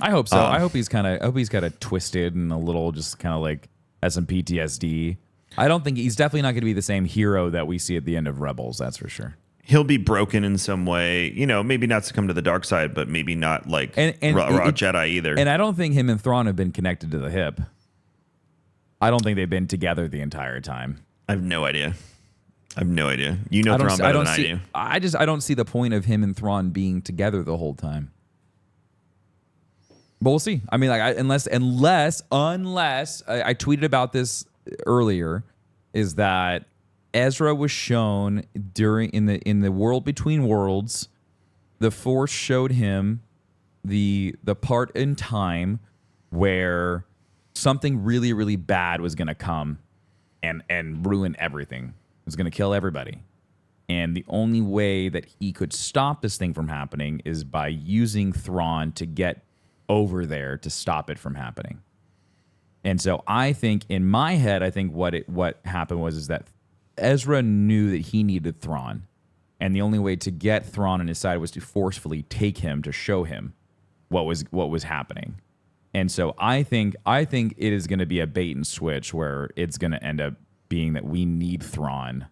I hope so. I hope he's kind of twisted and a little just kind of like has some PTSD. I don't think he's definitely not going to be the same hero that we see at the end of Rebels. That's for sure. He'll be broken in some way, maybe not succumb to the dark side, but maybe not like raw Jedi either. And I don't think him and Thrawn have been connected to the hip. I don't think they've been together the entire time. I have no idea. Thrawn better than I do. I don't see the point of him and Thrawn being together the whole time. But we'll see. I mean, like, unless I tweeted about this earlier, is that Ezra was shown in the world between worlds. The Force showed him the part in time where something really, really bad was going to come and ruin everything. It was going to kill everybody. And the only way that he could stop this thing from happening is by using Thrawn to get over there to stop it from happening. And so I think in my head, what happened was that Ezra knew that he needed Thrawn, and the only way to get Thrawn on his side was to forcefully take him to show him what was happening. And so I think it is going to be a bait and switch where it's going to end up being that we need Thrawn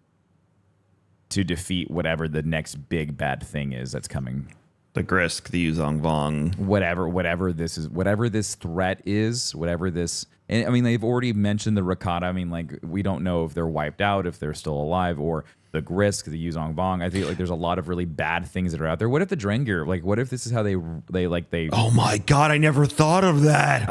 to defeat whatever the next big bad thing is that's coming. The Grisk, the Yuzong Vong, whatever this is, whatever this threat is, whatever this. And I mean, they've already mentioned the Rakata. I mean, like, we don't know if they're wiped out, if they're still alive, or the Grisk, the Yuzong Vong. I think like there's a lot of really bad things that are out there. What if the Drengir? Like, what if this is how they? Oh my God, I never thought of that.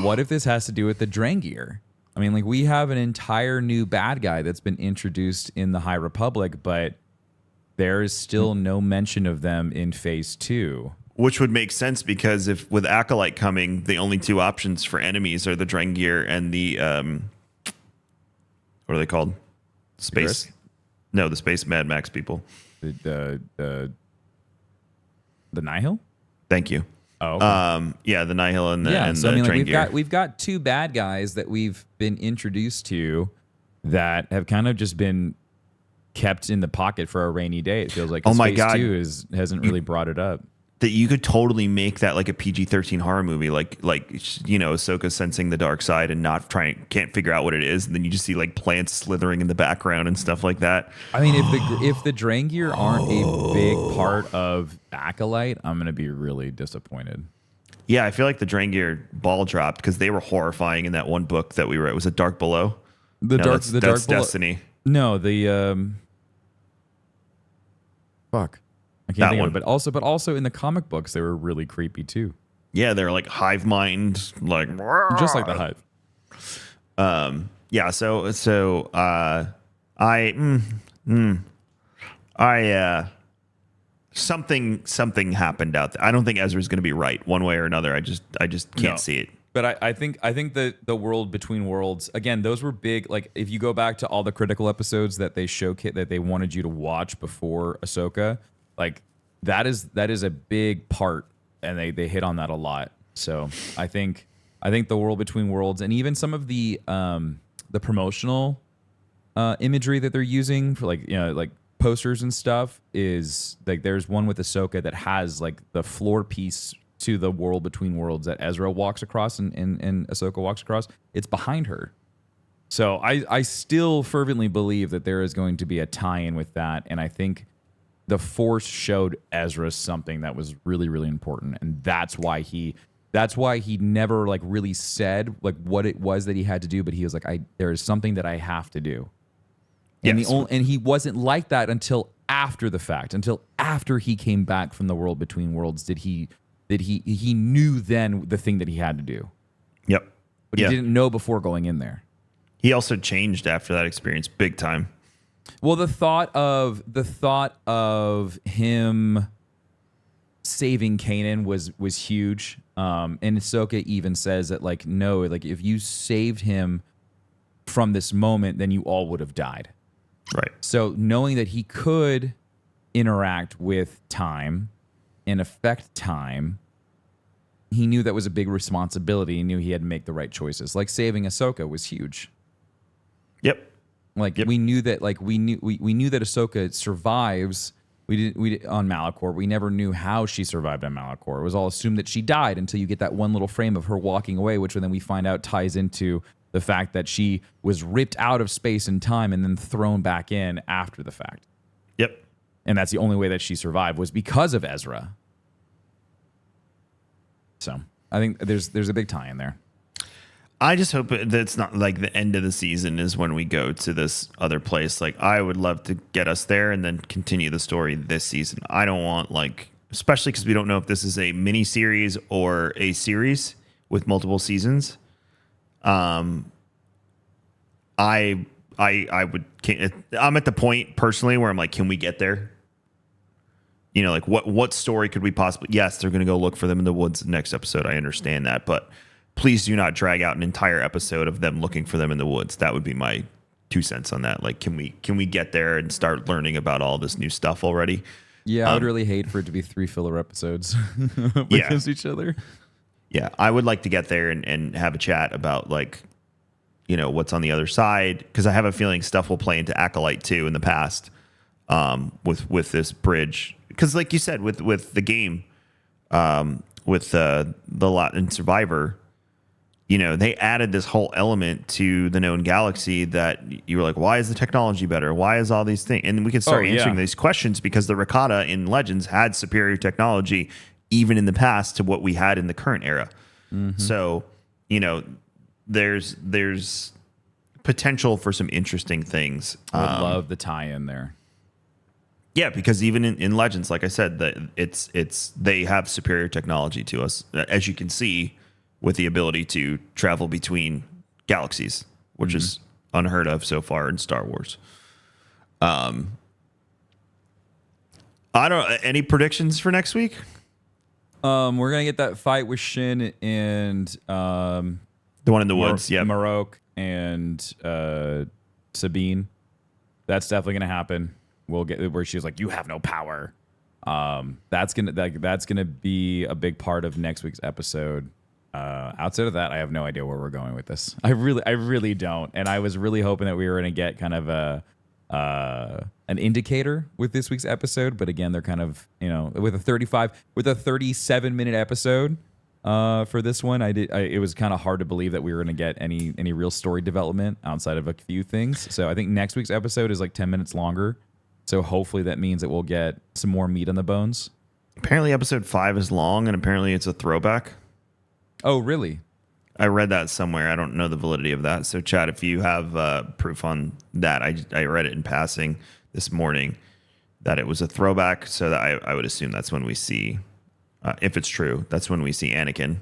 What if this has to do with the Drengir? I mean, like, we have an entire new bad guy that's been introduced in the High Republic, but there is still no mention of them in Phase 2. Which would make sense because if with Acolyte coming, the only two options for enemies are the Drengir and the what are they called? Space? No, the Space Mad Max people. The Nihil? Thank you. Oh, okay. Yeah, the Nihil and the Drengir. we've got two bad guys that we've been introduced to that have kind of just been kept in the pocket for a rainy day. It feels like. Oh my Phase God. 2 hasn't really brought it up. That you could totally make that like a PG-13 horror movie, like Ahsoka sensing the dark side and can't figure out what it is, and then you just see like plants slithering in the background and stuff like that. I mean, if the Drengir aren't a big part of Acolyte, I'm gonna be really disappointed. Yeah, I feel like the Drengir ball dropped because they were horrifying in that one book that we read. Was it Dark Below? That's Dark Below- Destiny. No, fuck. I can't think of it, but also in the comic books they were really creepy too. Yeah, they're like hive mind, like Just like the Hive. Yeah, something happened out there. I don't think Ezra's going to be right one way or another. I just can't see it. But I think that the world between worlds, again, those were big. Like if you go back to all the critical episodes that they showcase that they wanted you to watch before Ahsoka, like that is a big part, and they hit on that a lot. So I think the world between worlds, and even some of the promotional imagery that they're using for like posters and stuff, is like there's one with Ahsoka that has like the floor piece to the world between worlds that Ezra walks across and Ahsoka walks across. It's behind her. So I still fervently believe that there is going to be a tie-in with that, and I think the Force showed Ezra something that was really, really important, and that's why he never like really said like what it was that he had to do, but he was like, there is something that I have to do. Yes. And he wasn't like that until after the fact, until after he came back from the world between worlds did he knew then the thing that he had to do. Yep. But he didn't know before going in there. He also changed after that experience big time. Well, the thought of him saving Kanan was huge. And Ahsoka even says that like, no, like if you saved him from this moment, then you all would have died. Right. So knowing that he could interact with time and affect time, he knew that was a big responsibility. He knew he had to make the right choices. Like saving Ahsoka was huge. Yep. Like we knew that that Ahsoka survives. We on Malachor. We never knew how she survived on Malachor. It was all assumed that she died until you get that one little frame of her walking away, which then we find out ties into the fact that she was ripped out of space and time and then thrown back in after the fact. Yep. And that's the only way that she survived was because of Ezra. So I think there's a big tie in there. I just hope that it's not like the end of the season is when we go to this other place. Like I would love to get us there and then continue the story this season. I don't want especially because we don't know if this is a mini series or a series with multiple seasons. I'm at the point personally where I'm like, can we get there? You know, like what story could we possibly? Yes, they're going to go look for them in the woods next episode. I understand that, but please do not drag out an entire episode of them looking for them in the woods. That would be my 2 cents on that. Like, can we get there and start learning about all this new stuff already? Yeah, I would really hate for it to be 3 filler episodes against each other. Yeah, I would like to get there and have a chat about like, you know, what's on the other side, because I have a feeling stuff will play into Acolyte too in the past with this bridge. Because like you said, with the game, with the lot in Survivor, you know, they added this whole element to the known galaxy that you were like, why is the technology better? Why is all these things? And we can start answering these questions because the Rakata in Legends had superior technology even in the past to what we had in the current era. Mm-hmm. So, you know, there's potential for some interesting things. I would love the tie-in there. Yeah, because even in Legends, like I said, they have superior technology to us, as you can see, with the ability to travel between galaxies, which is unheard of so far in Star Wars. Any predictions for next week? We're gonna get that fight with Shin and The one in the woods. Yeah. Marok and Sabine. That's definitely gonna happen. We'll get where she's like, "You have no power." That's gonna be a big part of next week's episode. Outside of that, I have no idea where we're going with this. I really don't. And I was really hoping that we were gonna get kind of an indicator with this week's episode, but again, they're kind of, with a 37-minute episode for this one. It was kind of hard to believe that we were going to get any real story development outside of a few things. So I think next week's episode is like 10 minutes longer. So hopefully that means that we'll get some more meat on the bones. Apparently episode 5 is long, and apparently it's a throwback. Oh, really? I read that somewhere. I don't know the validity of that. So, Chad, if you have proof on that, I read it in passing this morning that it was a throwback. So that I would assume that's when we see, if it's true, that's when we see Anakin,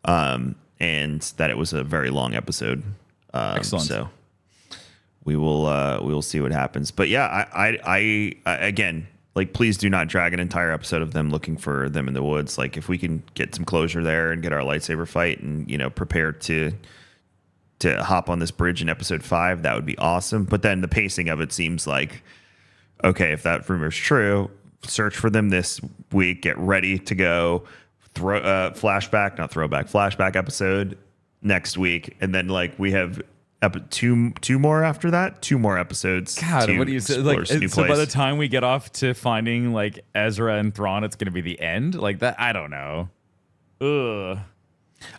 and that it was a very long episode. Excellent. So we will see what happens. But yeah, I again, like, please do not drag an entire episode of them looking for them in the woods. Like, if we can get some closure there and get our lightsaber fight and, prepare to hop on this bridge in episode 5, that would be awesome. But then the pacing of it seems like, okay, if that rumor's true, search for them this week, get ready to go, flashback episode next week. And then, like, we have two more after that, 2 more episodes. God, what do you say? Like, so by the time we get off to finding like Ezra and Thrawn, it's going to be the end. Like that, I don't know. Ugh.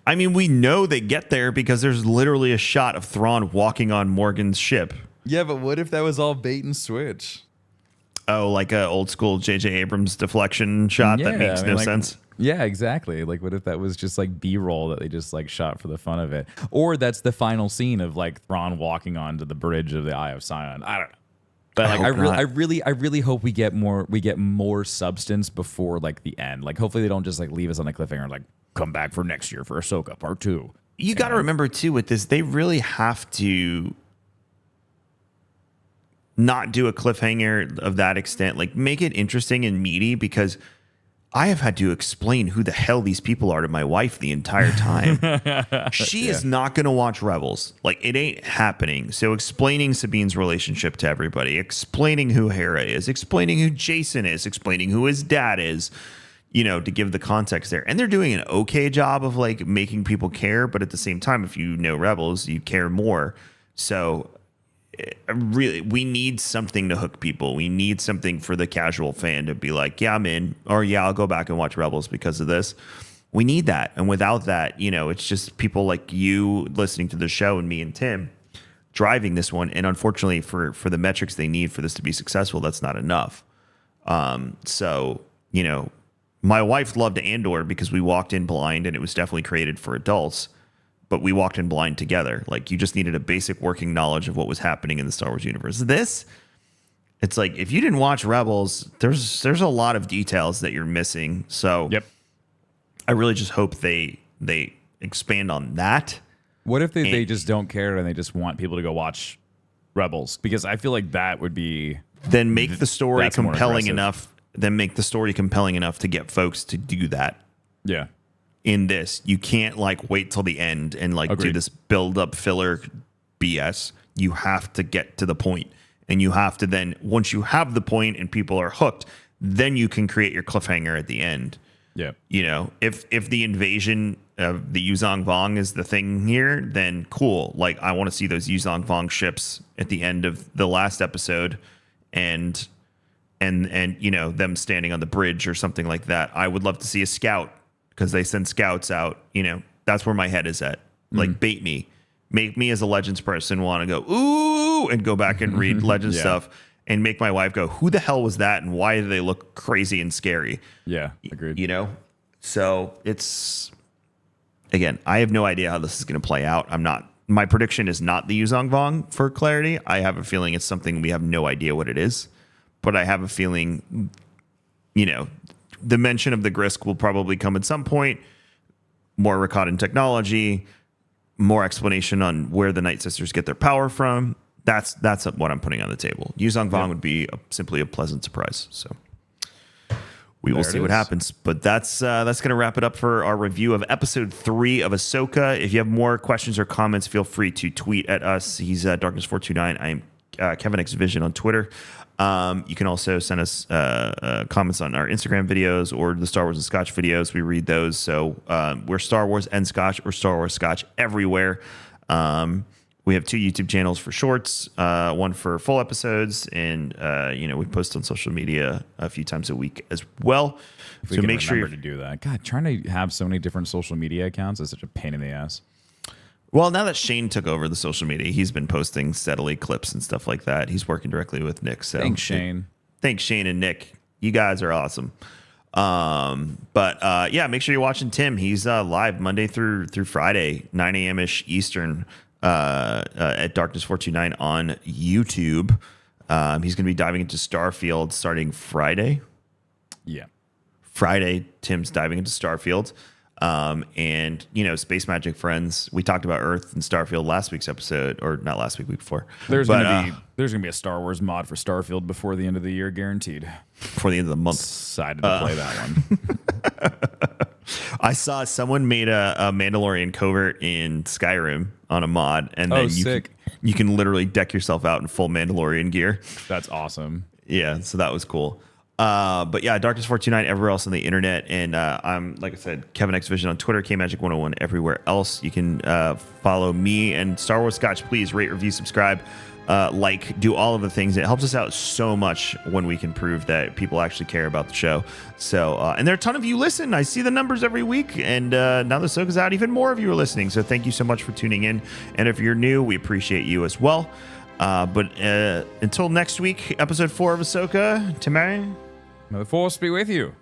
I mean, we know they get there because there's literally a shot of Thrawn walking on Morgan's ship. Yeah, but what if that was all bait and switch? Oh, like a old school J.J. Abrams deflection shot that makes no sense. Yeah, exactly. Like, what if that was just like B-roll that they just like shot for the fun of it? Or that's the final scene of like Thrawn walking onto the bridge of the Eye of Sion. I don't know. But like, I really hope we get more substance before like the end. Like, hopefully they don't just like leave us on a cliffhanger and like come back for next year for Ahsoka Part 2. You got to remember too with this, they really have to not do a cliffhanger of that extent. Like, make it interesting and meaty, because I have had to explain who the hell these people are to my wife the entire time. She is not going to watch Rebels. Like, it ain't happening. So explaining Sabine's relationship to everybody, explaining who Hera is, explaining who Jason is, explaining who his dad is, to give the context there. And they're doing an okay job of like making people care. But at the same time, if you know Rebels, you care more. So really, we need something to hook people. We need something for the casual fan to be like, yeah, I'm in, or yeah, I'll go back and watch Rebels because of this. We need that. And without that, it's just people like you listening to the show and me and Tim driving this one. And unfortunately for the metrics they need for this to be successful, that's not enough. So, my wife loved Andor because we walked in blind and it was definitely created for adults. But we walked in blind together. Like, you just needed a basic working knowledge of what was happening in the Star Wars universe. It's like, if you didn't watch Rebels, there's a lot of details that you're missing. So yep. I really just hope they expand on that. What if they just don't care and they just want people to go watch Rebels? Because I feel like that would be... Then make the story compelling enough. Then make the story compelling enough to get folks to do that. Yeah. In this, you can't like wait till the end and like Agreed. do this build up filler BS. You have to get to the point, and you have to then, once you have the point and people are hooked, then you can create your cliffhanger at the end. Yeah. If the invasion of the Yuzong Vong is the thing here, then cool. Like, I want to see those Yuzong Vong ships at the end of the last episode, and them standing on the bridge or something like that. I would love to see a scout, because they send scouts out. That's where my head is at. Like, bait me, make me as a Legends person want to go ooh and go back and read Legends stuff, and make my wife go, who the hell was that and why do they look crazy and scary? Yeah, agreed. So it's, again, I have no idea how this is going to play out. My prediction is not the Yuzong Vong, for clarity. I have a feeling it's something we have no idea what it is, but I have a feeling, the mention of the Grisk will probably come at some point. More Rakatan technology, more explanation on where the Night Sisters get their power from. That's what I'm putting on the table. Yuzong Vong would be simply a pleasant surprise. So we will There it see what is. happens. But that's going to wrap it up for our review of episode 3 of Ahsoka. If you have more questions or comments, feel free to tweet at us. He's Darkness429. I am Kevin X Vision on Twitter. You can also send us comments on our Instagram videos or the Star Wars and Scotch videos. We read those. So we're Star Wars and Scotch or Star Wars Scotch everywhere. We have 2 YouTube channels for shorts, one for full episodes, and we post on social media a few times a week as well. If we So can make sure remember to do that. God, trying to have so many different social media accounts is such a pain in the ass. Well, now that Shane took over the social media, he's been posting steadily clips and stuff like that. He's working directly with Nick. So Thanks, Shane. Thanks, Shane and Nick. You guys are awesome. But make sure you're watching Tim. He's live Monday through Friday, 9 a.m. ish Eastern, at Darkness429 on YouTube. He's going to be diving into Starfield starting Friday. Yeah. Friday, Tim's diving into Starfield. And Space Magic friends, we talked about Earth and Starfield last week's episode, or not last week before. There's gonna be a Star Wars mod for Starfield before the end of the year, guaranteed. Before the end of the month. Excited to play that one. I saw someone made a Mandalorian covert in Skyrim on a mod, and then you can literally deck yourself out in full Mandalorian gear. That's awesome. Yeah, so that was cool. But yeah, Darkness429 everywhere else on the internet. And I'm, like I said, Kevin X Vision on Twitter, KMagic101 everywhere else. You can follow me and Star Wars Scotch. Please rate, review, subscribe, do all of the things. It helps us out so much when we can prove that people actually care about the show. So, and there are a ton of you listen. I see the numbers every week. And now that Ahsoka's out, even more of you are listening. So thank you so much for tuning in. And if you're new, we appreciate you as well. But until next week, episode 4 of Ahsoka, Tamari. May the Force be with you.